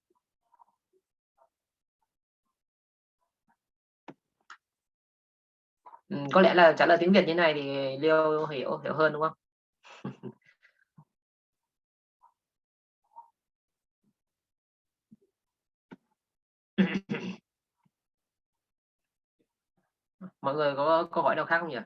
Có lẽ là trả lời tiếng Việt như này thì Leo hiểu hơn đúng không? Mọi người có câu hỏi nào khác không nhỉ?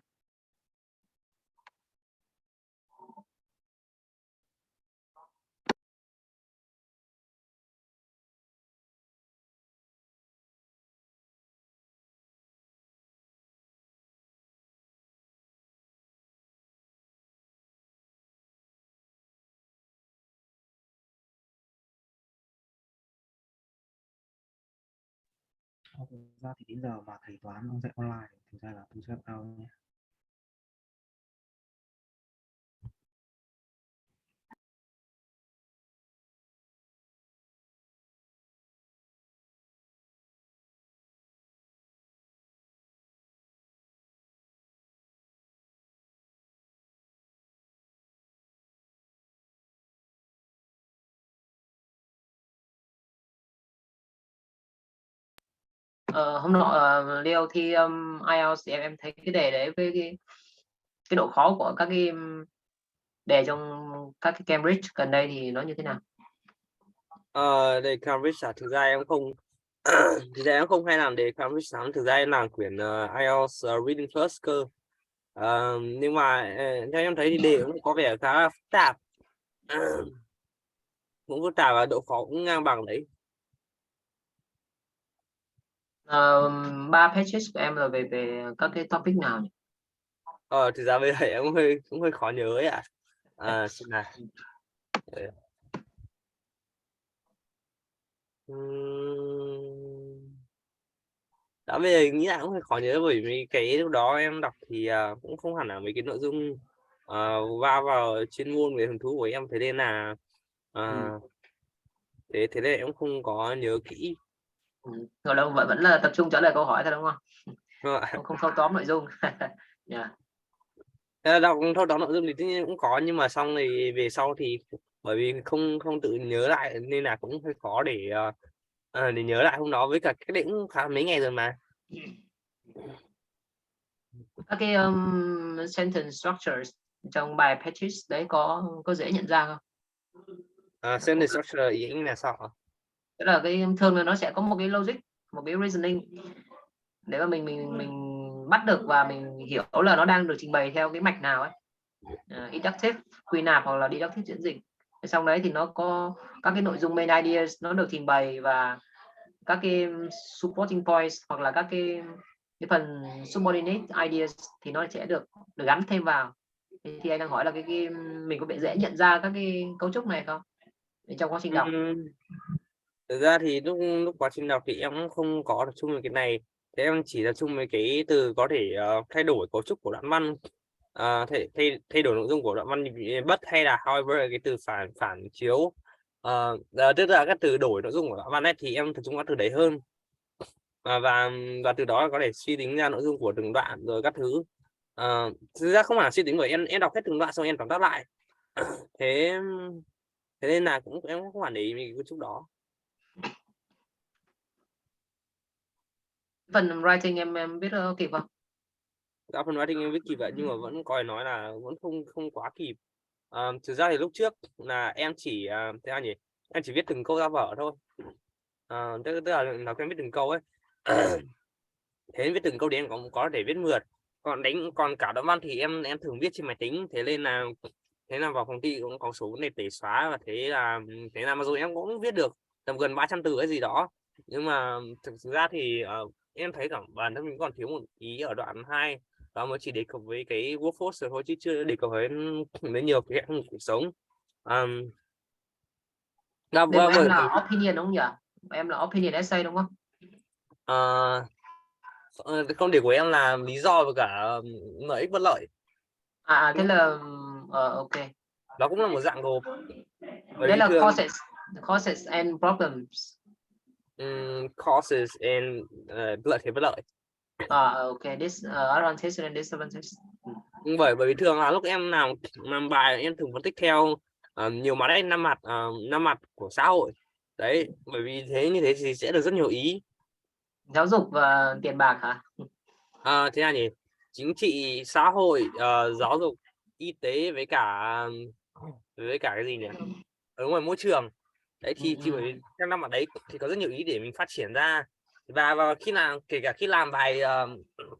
Thực ra thì đến giờ mà thầy toán ông dạy online thực ra là tôi sẽ cao nhé. Hôm nọ Leo thi IELTS thì em thấy cái đề đấy với cái độ khó của các cái đề trong các cái Cambridge gần đây thì nó như thế nào? Đề Cambridge thực ra em không thực ra em không hay làm đề Cambridge lắm, thực ra em làm quyển IELTS Reading First cơ. Nhưng mà theo em thấy thì đề cũng có vẻ khá là phức tạp, cũng phức tạp và độ khó cũng ngang bằng đấy. 3 pages của em là về các cái topic nào nhỉ? Thực ra bây giờ em cũng hơi khó nhớ ấy ạ. Xem nào. Đã bây giờ nghĩ lại cũng hơi khó nhớ, bởi vì cái lúc đó em đọc thì cũng không hẳn là mấy cái nội dung vào chuyên môn về hứng thú của em, thế nên là thế nên em không có nhớ kỹ. Rồi đâu vẫn là tập trung trả lời câu hỏi thôi đúng không? Không thâu tóm nội dung. Yeah. Đọc thâu tóm nội dung thì tất nhiên cũng có, nhưng mà xong thì về sau thì bởi vì không tự nhớ lại nên là cũng hơi khó để nhớ lại hôm đó, với cả cái đấy cũng khá mấy ngày rồi mà. Các cái sentence structures trong bài pages đấy có dễ nhận ra không? Sentence structure ý là sao ạ? Tức là cái thường là nó sẽ có một cái logic, một cái reasoning để mà mình bắt được và mình hiểu là nó đang được trình bày theo cái mạch nào ấy, inductive, quy nạp hoặc là deductive diễn dịch. Xong đấy thì nó có các cái nội dung main ideas nó được trình bày và các cái supporting points hoặc là các cái phần subordinate ideas thì nó sẽ được gắn thêm vào. Thì anh đang hỏi là cái mình có bị dễ nhận ra các cái cấu trúc này không trong quá trình đọc? Thực ra thì lúc quá trình đọc thì em cũng không có tập trung về cái này, thế em chỉ tập trung về cái từ có thể thay đổi cấu trúc của đoạn văn, thay đổi nội dung của đoạn văn bất, hay là however cái từ phản chiếu, tức là các từ đổi nội dung của đoạn văn ấy, thì em tập trung vào từ đấy hơn, và từ đó có thể suy tính ra nội dung của từng đoạn rồi các thứ. Thực ra không phải là suy tính, bởi em đọc hết từng đoạn xong em tóm tắt lại. thế thế nên là em cũng không hẳn để ý cái cấu trúc đó. Phần writing em biết kịp không? Dạ, phần writing em viết kịp vậy, nhưng mà vẫn coi nói là vẫn không quá kịp. Thực ra thì lúc trước là em chỉ thế nào nhỉ, em chỉ viết từng câu ra vở thôi. Tức là em viết từng câu ấy. Thế viết từng câu thì em có thể viết mượt, còn cả đoạn văn thì em thường viết trên máy tính, thế nên là vào phòng thi cũng có số vấn đề tẩy xóa, và thế là mặc dù em cũng viết được tầm gần 300 từ cái gì đó, nhưng mà thực ra thì em thấy cả bản thân mình còn thiếu một ý ở đoạn 2, đó mới chỉ đề cập với cái workforce thôi, chứ chưa đề cập với nhiều cái trong cuộc sống. Đề của em là opinion đúng không nhỉ? Em là opinion essay đúng không? Không, đề của em là lý do và cả lợi ích bất lợi. Thế là ok. Nó cũng là một dạng gộp. Đấy là causes and problems. causes and lợi thế bất lợi. Okay, this advantage and disadvantage. Bởi vì thường là lúc em làm bài em thường phân tích theo nhiều mặt đấy, 5 mặt của xã hội đấy, bởi vì như thế thì sẽ được rất nhiều ý. Giáo dục và tiền bạc hả? Thế là nhỉ, chính trị, xã hội, giáo dục, y tế với cả cái gì nhỉ, ở ngoài môi trường đấy, thì bởi vì trong 5 mặt đấy thì có rất nhiều ý để mình phát triển ra, và khi nào kể cả khi làm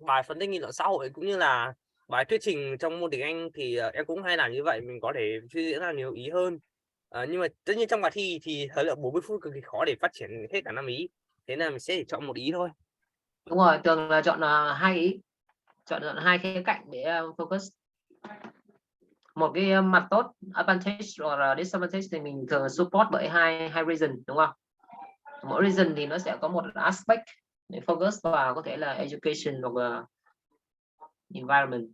bài phân tích nghị luận xã hội cũng như là bài thuyết trình trong môn tiếng Anh thì em cũng hay làm như vậy, mình có thể suy diễn ra nhiều ý hơn. Nhưng mà tất nhiên trong bài thi thì thời lượng 40 phút cực kỳ khó để phát triển hết cả 5 ý, thế nên mình sẽ chỉ chọn một ý thôi. Đúng rồi, thường là chọn 2 ý, chọn 2 khía cạnh để focus. Một cái mặt tốt advantage hoặc là disadvantage thì mình thường support bởi hai reason, đúng không? Mỗi reason thì nó sẽ có một aspect để focus vào, có thể là education hoặc là environment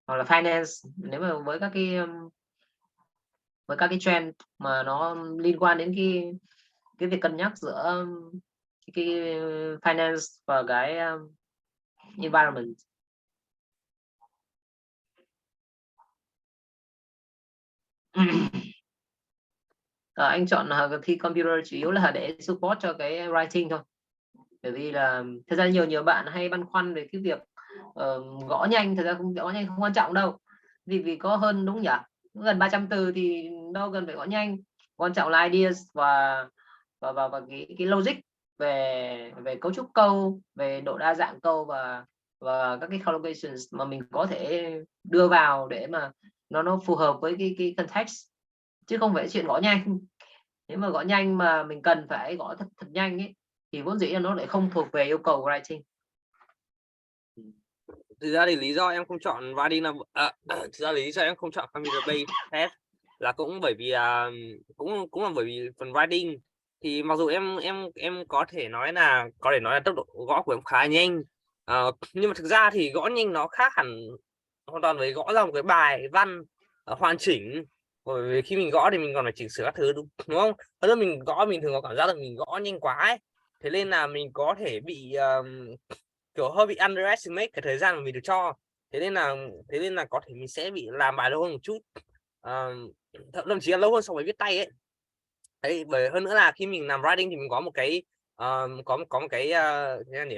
hoặc là finance, nếu mà với các cái trend mà nó liên quan đến cái việc cân nhắc giữa cái finance và cái environment. Anh chọn thi computer chủ yếu là để support cho cái writing thôi, bởi vì là thật ra nhiều bạn hay băn khoăn về cái việc gõ nhanh. Thật ra gõ nhanh không quan trọng đâu, vì có hơn, đúng nhỉ, gần 300 từ thì đâu cần phải gõ nhanh, quan trọng là ideas và cái logic về cấu trúc câu, về độ đa dạng câu và các cái collocations mà mình có thể đưa vào để mà nó phù hợp với cái context, chứ không phải chuyện gõ nhanh. Nếu mà gõ nhanh mà mình cần phải gõ thật nhanh ấy thì vốn dĩ là nó lại không thuộc về yêu cầu của writing. Thực ra thì lý do em không chọn writing thực ra lý do em không chọn computer based test là cũng bởi vì cũng là bởi vì phần writing thì mặc dù em có thể nói là tốc độ gõ của em khá nhanh, nhưng mà thực ra thì gõ nhanh nó khác hẳn hoàn toàn với gõ ra một cái bài văn hoàn chỉnh, bởi vì khi mình gõ thì mình còn phải chỉnh sửa các thứ, đúng không? Hơn nữa mình gõ mình thường có cảm giác là mình gõ nhanh quá ấy, thế nên là mình có thể bị kiểu hơi bị underestimate cái thời gian mà mình được cho, thế nên là có thể mình sẽ bị làm bài lâu hơn một chút, thậm chí là lâu hơn so với viết tay ấy. Đấy, bởi hơn nữa là khi mình làm writing thì mình có một cái có một cái thế nhỉ,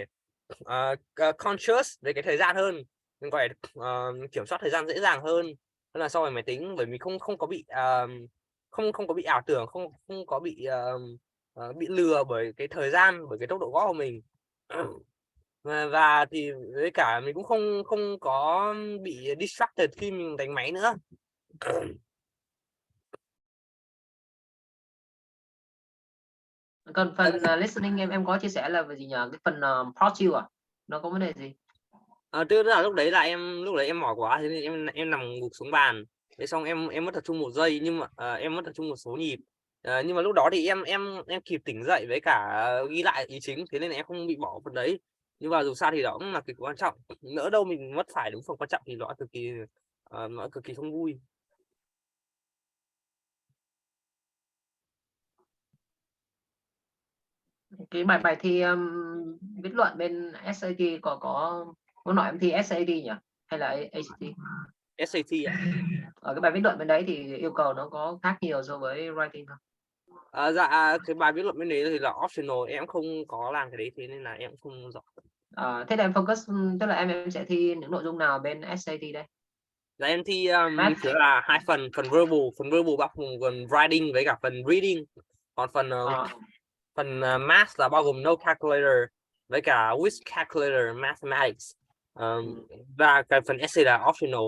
conscious về cái thời gian hơn, mình có thể kiểm soát thời gian dễ dàng hơn là so với máy tính, bởi mình không có bị không có bị ảo tưởng, không có bị lừa bởi cái thời gian, bởi cái tốc độ gõ của mình. Và thì với cả mình cũng không không có bị distracted khi mình đánh máy nữa. Còn phần listening em có chia sẻ là về gì nhỉ, cái phần ProTune nó có vấn đề gì? Tức là lúc đấy em mỏi quá, thế nên em nằm gục xuống bàn, thế xong em mất tập trung 1 giây, nhưng mà em mất tập trung một số nhịp, nhưng mà lúc đó thì em kịp tỉnh dậy với cả ghi lại ý chính, thế nên là em không bị bỏ phần đấy. Nhưng mà dù sao thì đó cũng là cực kỳ quan trọng, lỡ đâu mình mất phải đúng phần quan trọng thì nó cực kỳ không vui. Cái bài thi viết luận bên SAT có nói em thi SAT nhỉ hay là ACT? SAT ạ. Ở cái bài viết luận bên đấy thì yêu cầu nó có khác nhiều so với writing không? Dạ cái bài viết luận bên đấy thì là optional, em không có làm cái đấy, thế nên là em không rõ. Thế là em focus, tức là em sẽ thi những nội dung nào bên SAT đây? Là em thi Math. chứa là 2 phần verbal bao gồm phần writing với cả phần reading, còn phần math là bao gồm no calculator với cả with calculator mathematics. Và cái phần essay là optional.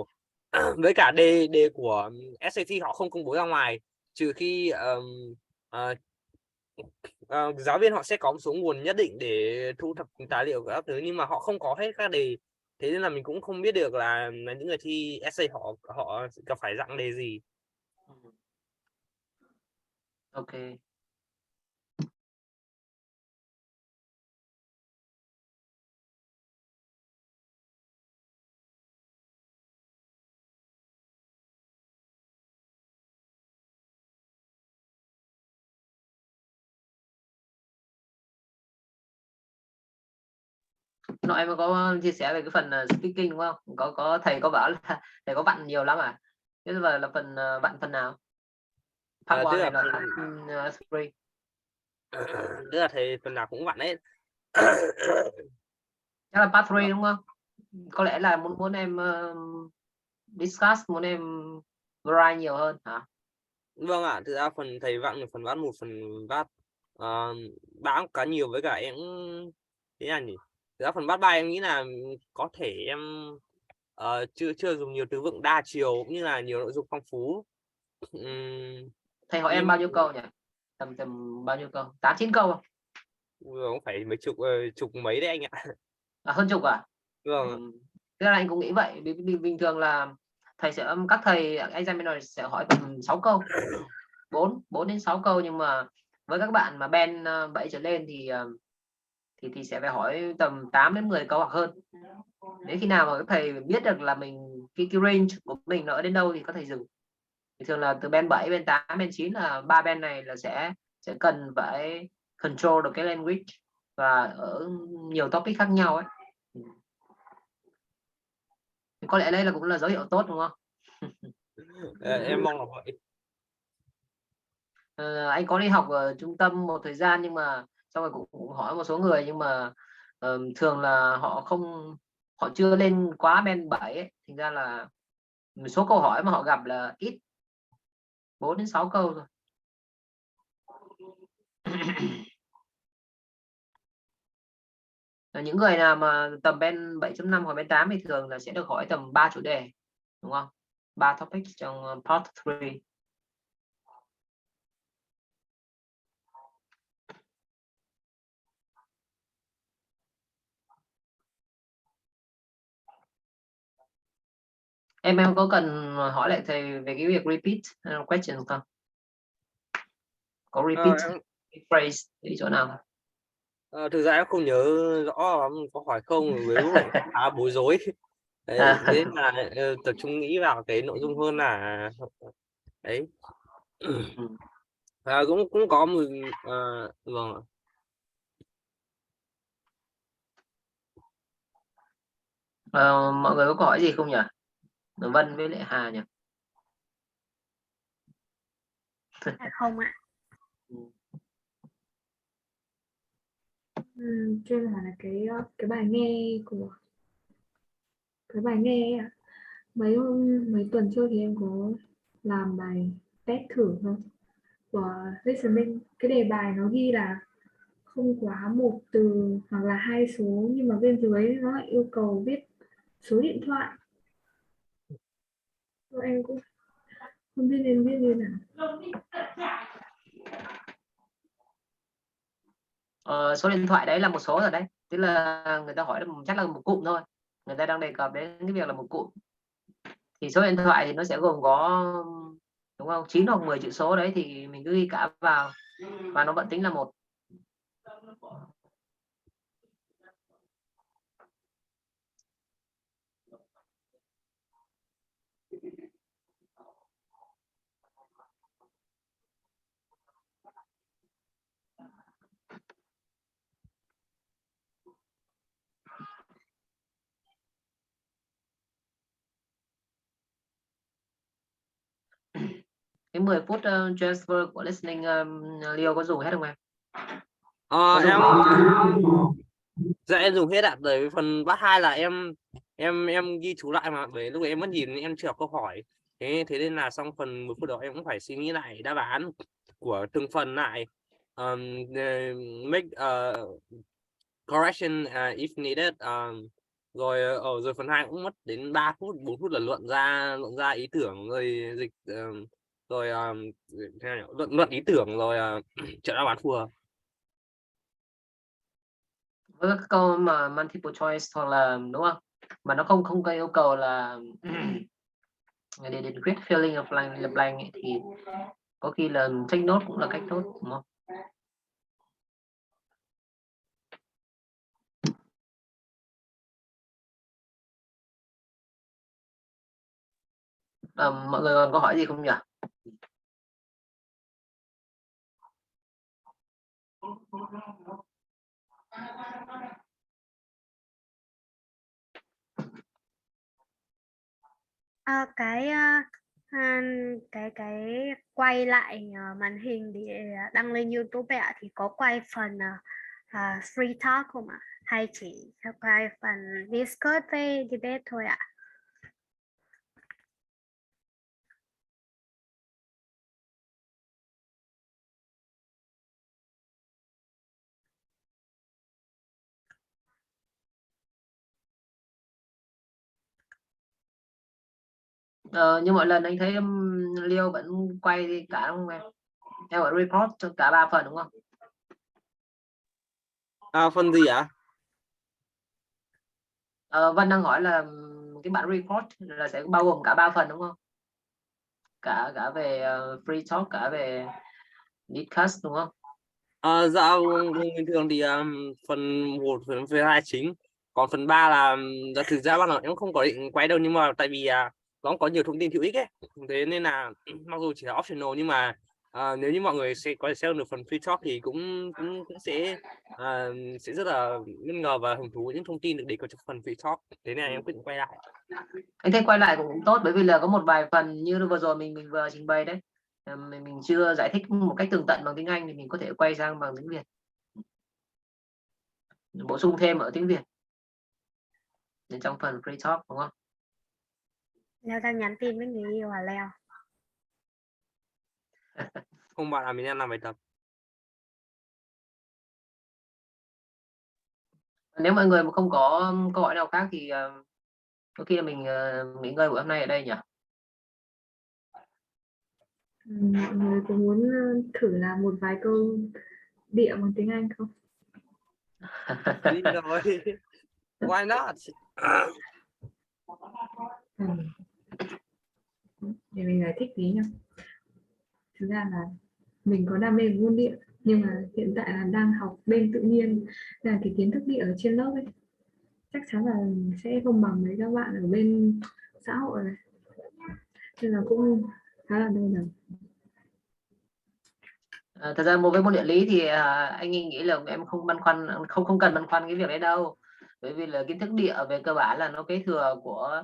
Với cả đề của SAT họ không công bố ra ngoài, trừ khi giáo viên họ sẽ có một số nguồn nhất định để thu thập tài liệu các thứ, nhưng mà họ không có hết các đề, thế nên là mình cũng không biết được là những người thi essay họ gặp phải dạng đề gì. Ok. Nội em có chia sẻ về cái phần speaking đúng không? Có thầy có bảo là thầy có vặn nhiều lắm à? Thế là phần vặn phần nào? Part Tức 1 là này là phần part 3. tức là thầy phần nào cũng vặn hết. Chắc là part 3 đúng không? Có lẽ là muốn em discuss, muốn em variety nhiều hơn hả? Vâng ạ, thực ra phần thầy vặn là phần vát một, phần vát ba cũng khá nhiều, với cả em thế là nhỉ. Thực ra phần vát ba em nghĩ là có thể em chưa chưa dùng nhiều từ vựng đa chiều cũng như là nhiều nội dung phong phú. Thầy hỏi em Nhưng bao nhiêu câu nhỉ? Tầm bao nhiêu câu? 8-9 câu không? cũng phải mấy chục chục mấy đấy anh ạ. Hơn chục à? Vâng. Thế là anh cũng nghĩ vậy. Bình thường là các thầy examiner sẽ hỏi tầm 6 câu, 4 đến 6 câu, nhưng mà với các bạn mà band 7 trở lên thì sẽ phải hỏi tầm 8 đến 10 câu hoặc hơn. Đến khi nào mà các thầy biết được là mình cái range của mình nó ở đến đâu thì có thể dừng. Thì thường là từ band 7, band 8, band 9 là ba band này là sẽ cần phải control được cái language và ở nhiều topic khác nhau ấy. Thì có lẽ đây là cũng là dấu hiệu tốt đúng không? Em mong là vậy. Anh có đi học ở trung tâm một thời gian, nhưng mà xong rồi cũng hỏi một số người, nhưng mà thường là họ chưa lên quá band 7 ấy. Thành ra là một số câu hỏi mà họ gặp là ít, 4 đến 6 câu thôi. Những người nào mà tầm band 7.5 hoặc band 8 thì thường là sẽ được hỏi tầm 3 chủ đề đúng không? 3 topic trong part 3. Em có cần hỏi lại thầy về cái việc repeat question không? Có repeat phrase ở chỗ nào? Thực ra em không nhớ rõ lắm có hỏi không, với lúc này khá bối rối. Đấy, thế là tập trung nghĩ vào cái nội dung hơn là đấy. Cũng có một vâng ạ. Mọi người có câu hỏi gì không nhỉ? Vân với lại Hà nhỉ? Không ạ. Chuyên là cái bài nghe của cái bài nghe ấy ạ. Mấy tuần trước thì em có làm bài test thử thôi của listening. Cái đề bài nó ghi là không quá một từ hoặc là hai số, nhưng mà bên dưới nó lại yêu cầu viết số điện thoại. Em cũng không biết nên viết như nào. Số điện thoại đấy là một số rồi đấy, tức là người ta hỏi là chắc là một cụm thôi, người ta đang đề cập đến cái việc là một cụm. Thì số điện thoại thì nó sẽ gồm có, đúng không, 9 hoặc 10 chữ số đấy, thì mình cứ ghi cả vào và nó vẫn tính là một. Cái 10 phút transfer của listening, Leo có dùng hết không em? Có dùng Dạ em dùng hết ạ. Bởi phần bắt 2 là em ghi chú lại mà, bởi lúc ấy em mất nhìn em chưa đọc câu hỏi, thế nên là xong phần 1 phút đó em cũng phải suy nghĩ lại đáp án của từng phần lại, make correction if needed, rồi rồi phần 2 cũng mất đến 3 phút 4 phút là luận ra ý tưởng, rồi dịch rồi luận ý tưởng, rồi chọn đáp án phù hợp. với các câu mà multiple choice hoặc là, đúng không, mà nó không có yêu cầu là để create feeling of blank ấy, thì có khi là take note cũng là cách tốt đúng không? Mọi người còn có hỏi gì không nhỉ? Cái quay lại màn hình để đăng lên YouTube ạ thì có quay phần free talk không ạ? Hay chỉ quay phần Discord với debate thôi ạ? Như mọi lần anh thấy Liêu vẫn quay cả đúng không em? Em vẫn report cho cả 3 phần đúng không? Phần gì ạ? Vân đang hỏi là cái bản report là sẽ bao gồm cả 3 phần đúng không? Cả về free talk, cả về discuss đúng không? Dạ bình thường thì phần 1 phần 2 chính, còn phần 3 là thực ra ban đầu em không có định quay đâu, nhưng mà tại vì nó có nhiều thông tin hữu ích ấy, thế nên là mặc dù chỉ là optional nhưng mà nếu như mọi người sẽ có thể xem được phần free talk thì cũng sẽ rất là bất ngờ và hứng thú những thông tin được đề cập trong phần free talk, thế nên là em quyết định quay lại. Anh thấy quay lại cũng tốt, bởi vì là có một vài phần như vừa rồi mình vừa trình bày đấy, mình chưa giải thích một cách tường tận bằng tiếng Anh thì mình có thể quay sang bằng tiếng Việt, bổ sung thêm ở tiếng Việt đến trong phần free talk đúng không? Leo đang nhắn tin với người yêu Leo. Không, bạn là mình đang làm bài tập. Nếu mọi người mà không có câu hỏi nào khác thì có khi là mình nghỉ ngơi buổi hôm nay ở đây nhỉ? Mọi người có muốn thử làm một vài câu địa bằng tiếng Anh không? Đi rồi. Why not? Để mình giải thích tí nhá. Thực ra là mình có đam mê với môn địa, nhưng mà hiện tại là đang học bên tự nhiên, là cái kiến thức địa ở trên lớp ấy chắc chắn là sẽ không bằng mấy các bạn ở bên xã hội này, nên là cũng khá là đơn giản. Thật ra với môn địa lý thì anh nghĩ là em không băn khoăn, không cần băn khoăn cái việc đấy đâu, bởi vì là kiến thức địa về cơ bản là nó kế thừa của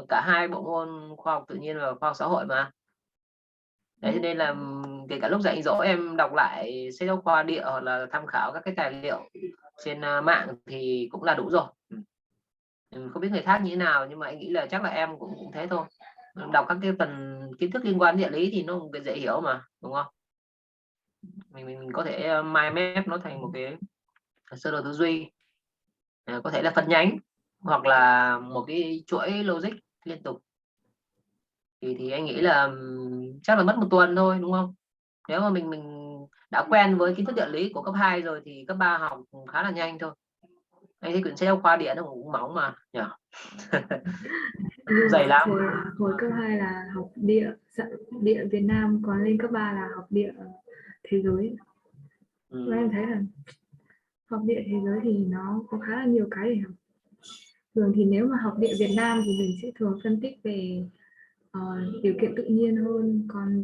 cả hai bộ môn khoa học tự nhiên và khoa học xã hội mà. Đấy, cho nên là kể cả lúc rảnh rỗi em đọc lại sách giáo khoa địa hoặc là tham khảo các cái tài liệu trên mạng thì cũng là đủ rồi. Không biết người khác như thế nào nhưng mà anh nghĩ là chắc là em cũng thế thôi. Đọc các cái phần kiến thức liên quan đến địa lý thì nó cũng dễ hiểu mà, đúng không? Mình có thể mind map nó thành một cái sơ đồ tư duy, có thể là phân nhánh hoặc là một cái chuỗi logic liên tục, thì anh nghĩ là chắc là mất 1 tuần thôi đúng không? Nếu mà mình đã quen với kiến thức địa lý của cấp 2 rồi thì cấp 3 học khá là nhanh thôi. Anh thấy quyển sách giáo khoa địa nó cũng mỏng mà nhỉ. Nhưng Dày mà lắm. hồi cấp 2 là học địa Việt Nam, còn lên cấp 3 là học địa thế giới. Và em thấy là học địa thế giới thì nó có khá là nhiều cái để học. Thường thì nếu mà học địa Việt Nam thì mình sẽ thường phân tích về điều kiện tự nhiên hơn, còn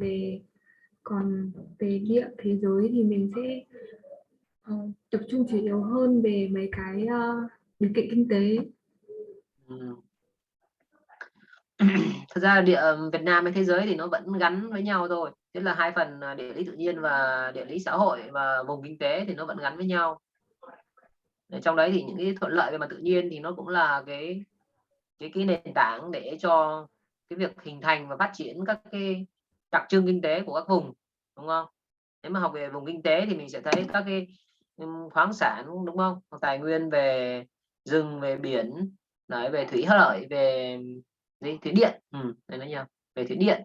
về địa thế giới thì mình sẽ tập trung chủ yếu hơn về mấy cái điều kiện kinh tế. Thật ra địa Việt Nam với thế giới thì nó vẫn gắn với nhau thôi, tức là hai phần địa lý tự nhiên và địa lý xã hội và vùng kinh tế thì nó vẫn gắn với nhau. Trong đấy thì những cái thuận lợi về mặt tự nhiên thì nó cũng là cái nền tảng để cho cái việc hình thành và phát triển các cái đặc trưng kinh tế của các vùng, đúng không? Nếu mà học về vùng kinh tế thì mình sẽ thấy các cái khoáng sản đúng không, tài nguyên về rừng, về biển, đấy, về thủy lợi, về thủy điện, đây nó nhầm, về thủy điện,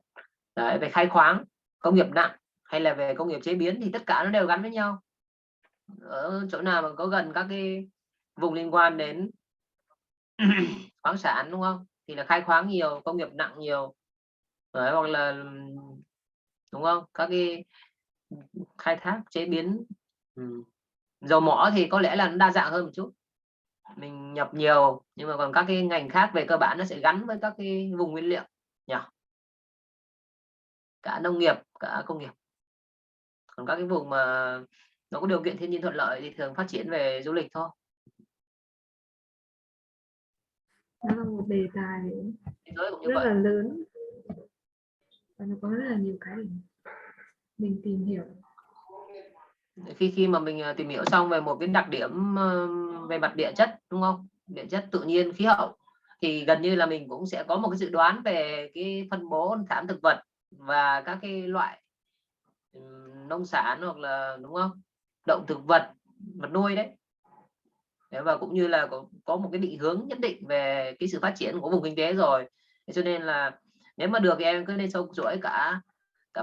đấy, về khai khoáng, công nghiệp nặng hay là về công nghiệp chế biến thì tất cả nó đều gắn với nhau. Ở chỗ nào mà có gần các cái vùng liên quan đến khoáng sản đúng không thì là khai khoáng nhiều, công nghiệp nặng nhiều, đấy, hoặc là đúng không, các cái khai thác chế biến. Dầu mỏ thì có lẽ là nó đa dạng hơn một chút, mình nhập nhiều, nhưng mà còn các cái ngành khác về cơ bản nó sẽ gắn với các cái vùng nguyên liệu nhỉ, cả nông nghiệp cả công nghiệp. Còn các cái vùng mà nó có điều kiện thiên nhiên thuận lợi thì thường phát triển về du lịch thôi. nó là một đề tài thế giới cũng như rất vậy. là lớn và nó có rất là nhiều cái để mình tìm hiểu. Khi mà mình tìm hiểu xong về một cái đặc điểm về mặt địa chất, đúng không, địa chất tự nhiên, khí hậu, thì gần như là mình cũng sẽ có một cái dự đoán về cái phân bố thảm thực vật và các cái loại nông sản, hoặc là, đúng không, động thực vật, vật nuôi đấy. Và cũng như là có một cái định hướng nhất định về cái sự phát triển của vùng kinh tế rồi. Thế cho nên là nếu mà được thì em cứ nên sâu chuỗi cả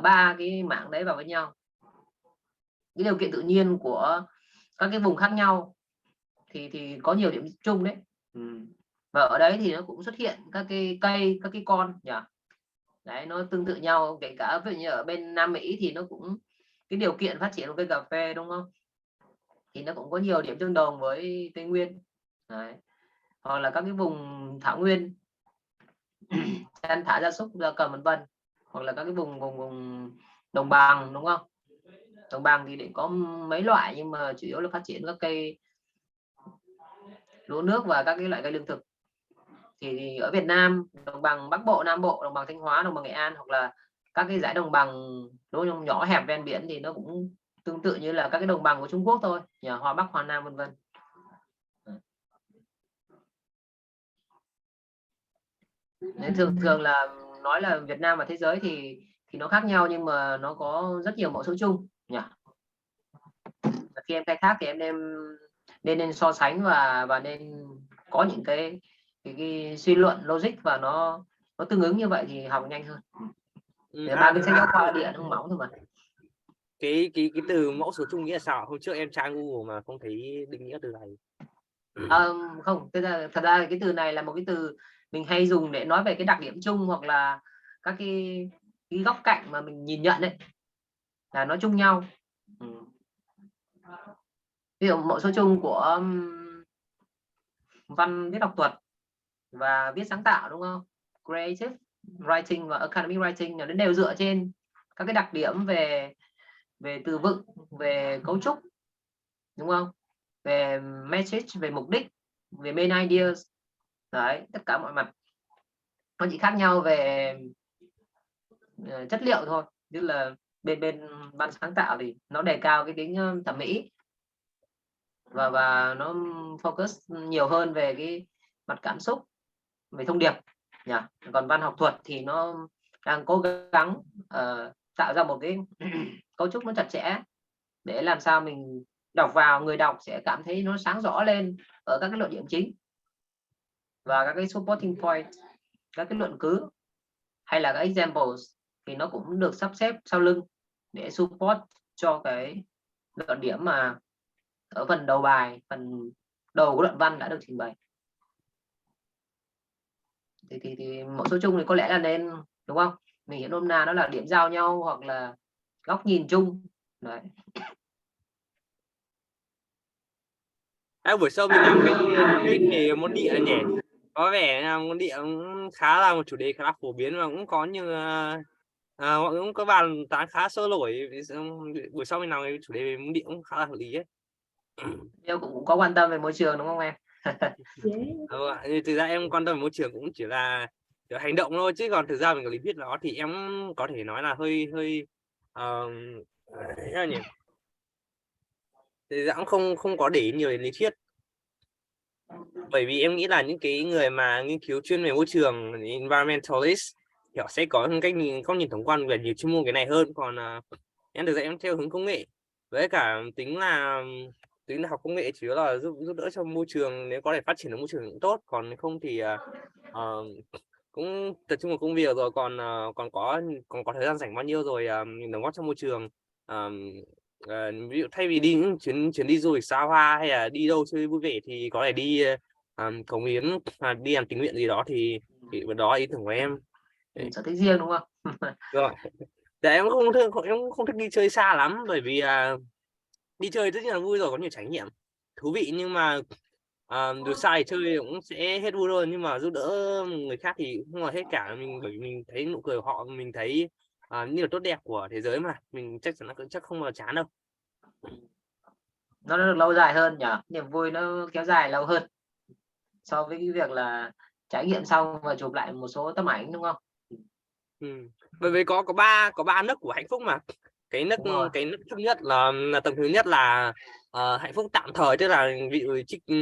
ba cái mảng đấy vào với nhau. Cái điều kiện tự nhiên của các cái vùng khác nhau thì có nhiều điểm chung đấy. Và ở đấy thì nó cũng xuất hiện các cái cây, các cái con nhỉ, đấy, nó tương tự nhau. Kể cả ví dụ như ở bên Nam Mỹ thì nó cũng cái điều kiện phát triển của cây cà phê, đúng không, thì nó cũng có nhiều điểm tương đồng với Tây Nguyên đấy. Hoặc là các cái vùng thảo nguyên chăn thả gia súc gia cầm vân vân, hoặc là các cái vùng đồng bằng, đúng không. Đồng bằng thì để có mấy loại, nhưng mà chủ yếu là phát triển các cây lúa nước và các cái loại cây lương thực. Thì ở Việt Nam, đồng bằng Bắc Bộ, Nam Bộ, đồng bằng Thanh Hóa, đồng bằng Nghệ An, hoặc là các cái dải đồng bằng nhỏ hẹp ven biển thì nó cũng tương tự như là các cái đồng bằng của Trung Quốc thôi, nhờ Hoa Bắc, Hoa Nam vân vân. Nên thường là nói là Việt Nam và thế giới thì nó khác nhau, nhưng mà nó có rất nhiều mẫu số chung nhỉ. Khi em khai thác thì em nên so sánh và nên có những cái suy luận logic, và nó tương ứng như vậy thì học nhanh hơn. Ba cái sách giáo khoa địa nó mỏng thôi mà. Cái từ mẫu số chung nghĩa là sao? Hôm trước em tra Google mà không thấy định nghĩa từ này. Không, thật ra cái từ này là một cái từ mình hay dùng để nói về cái đặc điểm chung, hoặc là các cái góc cạnh mà mình nhìn nhận đấy, là nó chung nhau. Ví dụ mẫu số chung của văn viết học thuật và viết sáng tạo, đúng không, creative writing và academic writing, nó đều dựa trên các cái đặc điểm về từ vựng, về cấu trúc, đúng không, về message, về mục đích, về main ideas đấy, tất cả mọi mặt. Nó chỉ khác nhau về chất liệu thôi. Tức là bên văn sáng tạo thì nó đề cao cái tính thẩm mỹ, và nó focus nhiều hơn về cái mặt cảm xúc, về thông điệp nhỉ. Còn văn học thuật thì nó đang cố gắng tạo ra một cái cấu trúc nó chặt chẽ, để làm sao mình đọc vào, người đọc sẽ cảm thấy nó sáng rõ lên ở các cái luận điểm chính, và các cái supporting point, các cái luận cứ hay là các examples thì nó cũng được sắp xếp sau lưng để support cho cái luận điểm mà ở phần đầu bài, phần đầu của luận văn đã được trình bày. Thì mẫu số chung thì có lẽ là nên, đúng không, mình hiểu nôm na nó là điểm giao nhau, hoặc là góc nhìn chung đấy. Buổi sau mình làm cái về môn địa nhỉ, có vẻ là môn địa cũng khá là một chủ đề khá là phổ biến, và cũng có như mọi người cũng có bàn tán khá sôi nổi. Buổi sau mình làm cái chủ đề về môn địa cũng khá là hợp lý ấy. Em cũng có quan tâm về môi trường, đúng không em? Thực ra em quan tâm về môi trường cũng chỉ là hành động thôi, chứ còn thực ra mình có lý thuyết đó thì em có thể nói là hơi nhỉ, thì cũng không có để ý nhiều đến lý thuyết. Bởi vì em nghĩ là những cái người mà nghiên cứu chuyên về môi trường, environmentalist, thì họ sẽ có cách nhìn tổng quan về nhiều chuyên môn cái này hơn. Còn em thực ra em theo hướng công nghệ, với cả tính là học công nghệ chủ yếu là giúp đỡ cho môi trường, nếu có thể phát triển được môi trường cũng tốt, còn không thì cũng tập trung vào công việc rồi, còn có thời gian rảnh bao nhiêu rồi mình đóng góp cho môi trường. Ví dụ thay vì đi những chuyến đi du lịch xa hoa, hay là đi đâu chơi vui vẻ, thì có thể đi cống hiến, đi làm tình nguyện gì đó, thì đó là ý tưởng của em. Sở thích riêng, đúng không? Rồi. Dạ, em không thích đi chơi xa lắm, bởi vì đi chơi tất nhiên là vui rồi, có nhiều trải nghiệm thú vị, nhưng mà dù sai chơi cũng sẽ hết vui thôi, nhưng mà giúp đỡ người khác thì không là hết cả. Bởi vì mình thấy nụ cười của họ, mình thấy những điều tốt đẹp của thế giới, mà mình chắc chắn là chắc không bao chán đâu. Nó được lâu dài hơn nhỉ, niềm vui nó kéo dài lâu hơn so với cái việc là trải nghiệm xong và chụp lại một số tấm ảnh đúng không? Bởi vì có ba nấc của hạnh phúc mà. Cái nấc Đúng rồi. thấp nhất là tầng thứ nhất là hạnh phúc tạm thời, tức là bị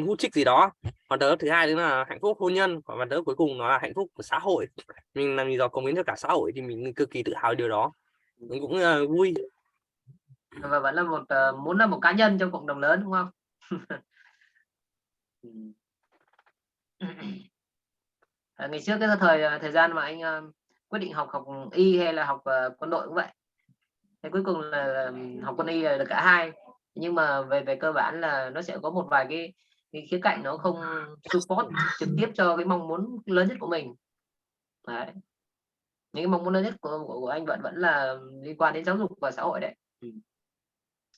hút chích gì đó. Còn tớ thứ hai là hạnh phúc hôn nhân, còn tớ cuối cùng nó là hạnh phúc của xã hội. Mình làm gì đó cống hiến cho cả xã hội thì mình cực kỳ tự hào điều đó. Mình cũng vui. Và vẫn là muốn là một cá nhân trong cộng đồng lớn đúng không? Ngày trước cái thời gian mà anh quyết định học y hay là học quân đội cũng vậy. Thế cuối cùng là học quân y là được cả hai, nhưng mà về cơ bản là nó sẽ có một vài cái khía cạnh nó không support trực tiếp cho cái mong muốn lớn nhất của mình. Đấy. Những cái mong muốn lớn nhất của anh vẫn là liên quan đến giáo dục và xã hội đấy.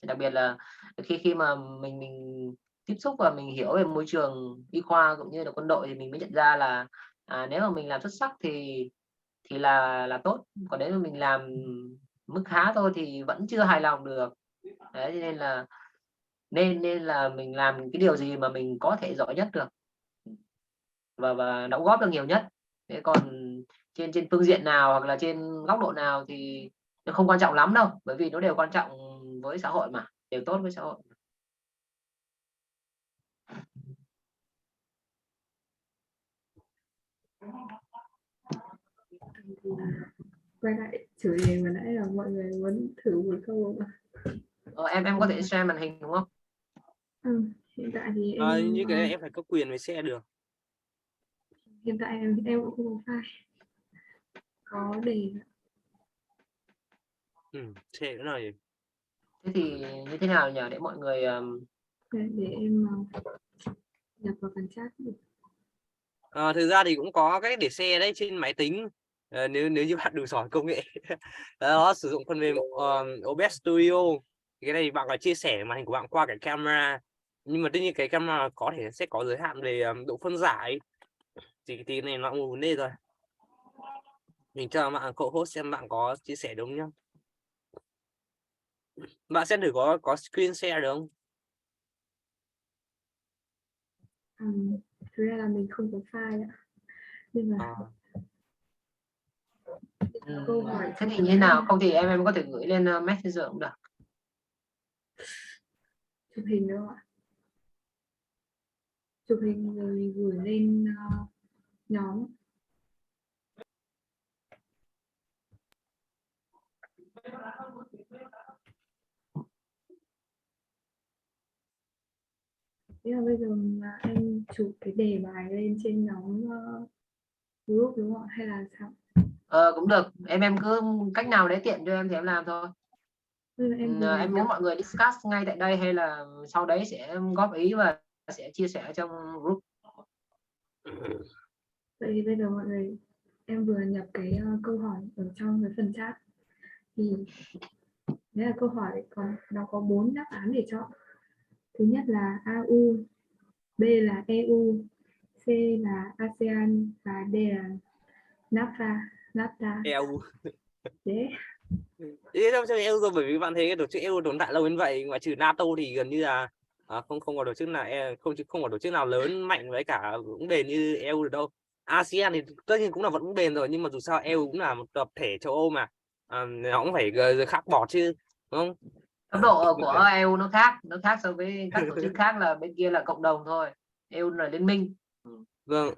Đặc biệt là khi mà mình tiếp xúc và mình hiểu về môi trường y khoa cũng như là quân đội thì mình mới nhận ra là nếu mà mình làm xuất sắc thì là tốt, còn nếu mà mình làm mức khá thôi thì vẫn chưa hài lòng được. Đấy, nên là nên là mình làm cái điều gì mà mình có thể giỏi nhất được và đóng góp được nhiều nhất. Thế còn trên phương diện nào hoặc là trên góc độ nào thì nó không quan trọng lắm đâu, bởi vì nó đều quan trọng với xã hội mà, đều tốt với xã hội. Thì quay lại chủ đề mà nãy là mọi người muốn thử một câu mà. Em có thể share màn hình đúng không? Hiện tại thì em Như cái này em phải có quyền với xe được. hiện tại em cũng không có file có đề. Xe nữa rồi. Thế thì như thế nào nhỉ, để mọi người Để em nhập vào phần chat. Thực ra thì cũng có cách để share đấy trên máy tính, nếu như bạn đủ giỏi công nghệ. Đó, sử dụng phần mềm OBS Studio. Cái này bạn có chia sẻ màn hình của bạn qua cái camera, nhưng mà tất nhiên cái camera có thể sẽ có giới hạn về độ phân giải, thì cái này nó cũng một vấn đề rồi. Mình cho bạn cậu host xem bạn có chia sẻ đúng nhá. Bạn xem thử có screen share được không? Thực ra là mình không có file ạ, nên là câu hỏi thế thì như thế nào, không thì em có thể gửi lên Messenger cũng được. chụp hình đâu ạ, chụp hình rồi gửi lên nhóm. Thế là bây giờ mà em chụp cái đề bài lên trên nhóm group đúng không ạ, hay là sao? Cũng được, em cứ cách nào đấy tiện cho em thì em làm thôi. Em muốn mọi người discuss ngay tại đây hay là sau đấy sẽ góp ý và sẽ chia sẻ trong group? Vậy thì bây giờ mọi người, em vừa nhập cái câu hỏi ở trong cái phần chat, thì đấy là câu hỏi nó có 4 đáp án để chọn. Thứ nhất là AU, B là EU, C là ASEAN và D là NAFTA. EU. Thế Thế trong EU rồi, bởi vì bạn thấy cái tổ chức EU tồn tại lâu đến vậy, ngoại trừ NATO thì gần như là không có tổ chức nào không có tổ chức nào lớn mạnh với cả vững bền như EU được đâu. ASEAN thì tất nhiên cũng là vẫn vững bền rồi, nhưng mà dù sao EU cũng là một tập thể châu Âu mà, nó cũng phải khác bọt chứ, đúng không? Cấp độ của EU nó khác so với các tổ chức khác, là bên kia là cộng đồng thôi, EU là liên minh. Vâng.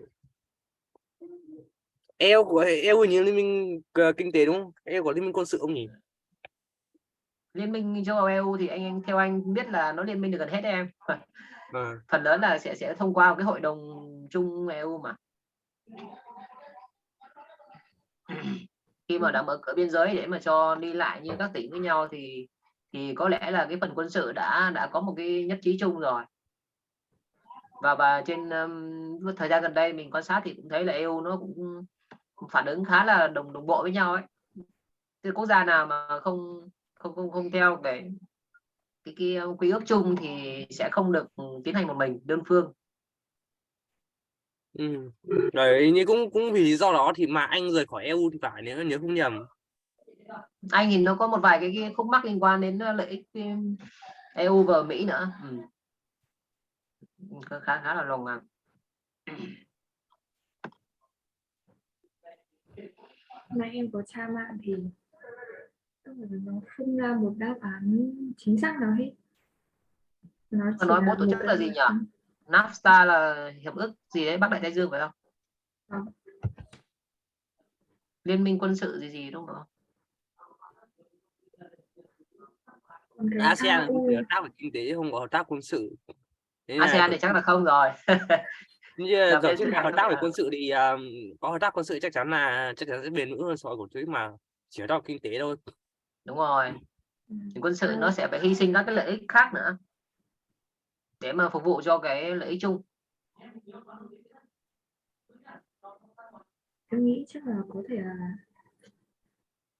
EU của EU như liên minh kinh tế đúng không? EU có liên minh quân sự không nhỉ? Liên minh châu Âu EU thì theo anh biết là nó liên minh được gần hết em. Phần lớn là sẽ thông qua một cái hội đồng chung EU mà. Khi mà đã mở cửa biên giới để mà cho đi lại như các tỉnh với nhau thì có lẽ là cái phần quân sự đã có một cái nhất trí chung rồi. Và trên thời gian gần đây mình quan sát thì cũng thấy là EU nó cũng phản ứng khá là đồng bộ với nhau ấy. Thì quốc gia nào mà không theo cái quy ước chung thì sẽ không được tiến hành một mình, đơn phương. Đấy, như cũng vì lý do đó thì mà anh rời khỏi EU thì phải, nếu không nhầm. Anh thì nó có một vài cái khúc mắc liên quan đến lợi ích EU và Mỹ nữa. Khá là lòng à. mà em có tra mạng thì tức là nó không ra một đáp án chính xác nào hết. Nó chỉ Nói là bố tổ một chức là gì cái nhỉ? NAFTA là hiệp ước gì đấy Bắc Đại Tây Dương phải không? Vâng. Liên minh quân sự gì đúng không? Còn cái ASEAN là AU chỉ hợp tác về kinh tế, không có hợp tác quân sự. Thế là ASEAN thì chắc là không rồi. như Là tổ bên chức khác hợp tác về là- quân sự thì có hợp tác quân sự chắc chắn sẽ bền vững hơn so với tổ chức mà chỉ hợp tác về kinh tế thôi. Đúng rồi. Ừ. Thì quân sự nó sẽ phải hy sinh các cái lợi ích khác nữa để mà phục vụ cho cái lợi ích chung. Em nghĩ chắc là có thể là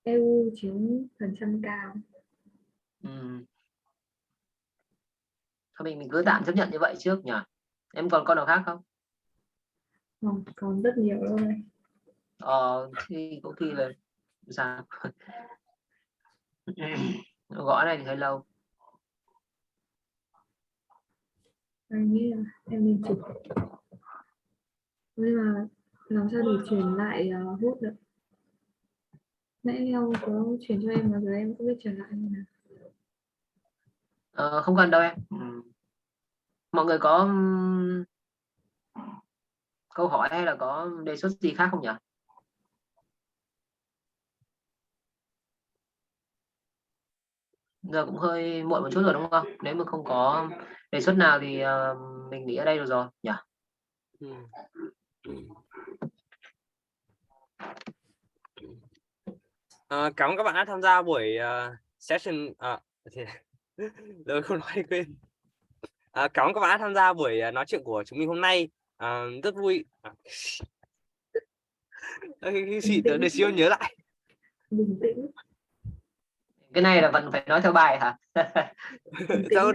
EU chiếm phần trăm cao. Thôi mình cứ tạm chấp nhận như vậy trước nhỉ. Em còn câu nào khác không? Không, còn rất nhiều thôi. Thì có khi là sao? Gõ này thì hơi lâu. Em nghĩ là em nên chụp. Nhưng mà làm sao để chuyển lại hút được? Nãy em có chuyển cho em mà giờ em không biết chuyển lại như nào. Không cần đâu em. Mọi người có câu hỏi hay là có đề xuất gì khác không nhỉ? Giờ cũng hơi muộn một chút rồi đúng không? Nếu mà không có đề xuất nào thì mình nghỉ ở đây được rồi nhỉ? Cảm ơn các bạn đã tham gia buổi session rồi không nói quên. Cảm ơn các bạn đã tham gia buổi nói chuyện của chúng mình hôm nay, rất vui. Chị để siêu nhớ lại. Bình tĩnh. Cái này là vẫn phải nói theo bài hả? Sao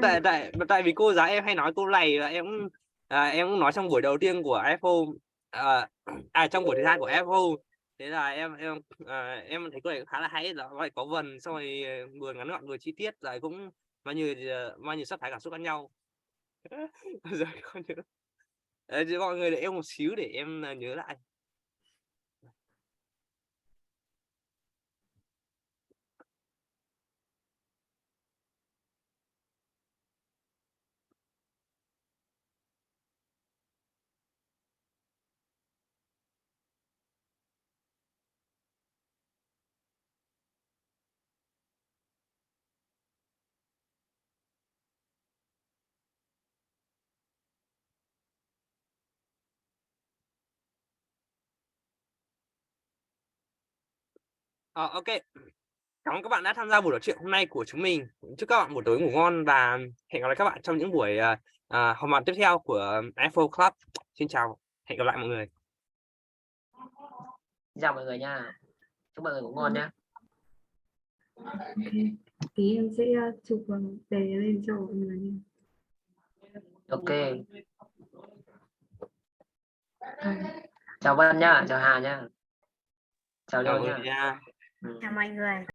tại vì cô giáo em hay nói câu này và em cũng nói trong buổi đầu tiên của iPhone, trong buổi thứ hai của iPhone. Thế là em thấy câu này khá là hay, là lại có vần, xong rồi vừa ngắn gọn vừa chi tiết, lại cũng bao nhiêu sắc thái cảm xúc khác nhau. Rồi con nhớ. Chứ mọi người để em một xíu để em nhớ lại. Ok. Cảm ơn các bạn đã tham gia buổi nói chuyện hôm nay của chúng mình. Chúc các bạn buổi tối ngủ ngon và hẹn gặp lại các bạn trong những buổi họp mặt tiếp theo của iPhone Club. Xin chào, hẹn gặp lại mọi người. Chào mọi người nha. Chúc mọi người ngủ ngon nhé. Ok. Tí em sẽ chụp đề lên cho mọi người nha. Ok. À. Chào Vân nhá, chào Hà nhá. Chào Chào Lô mọi nhá. người nha. Chào mọi người.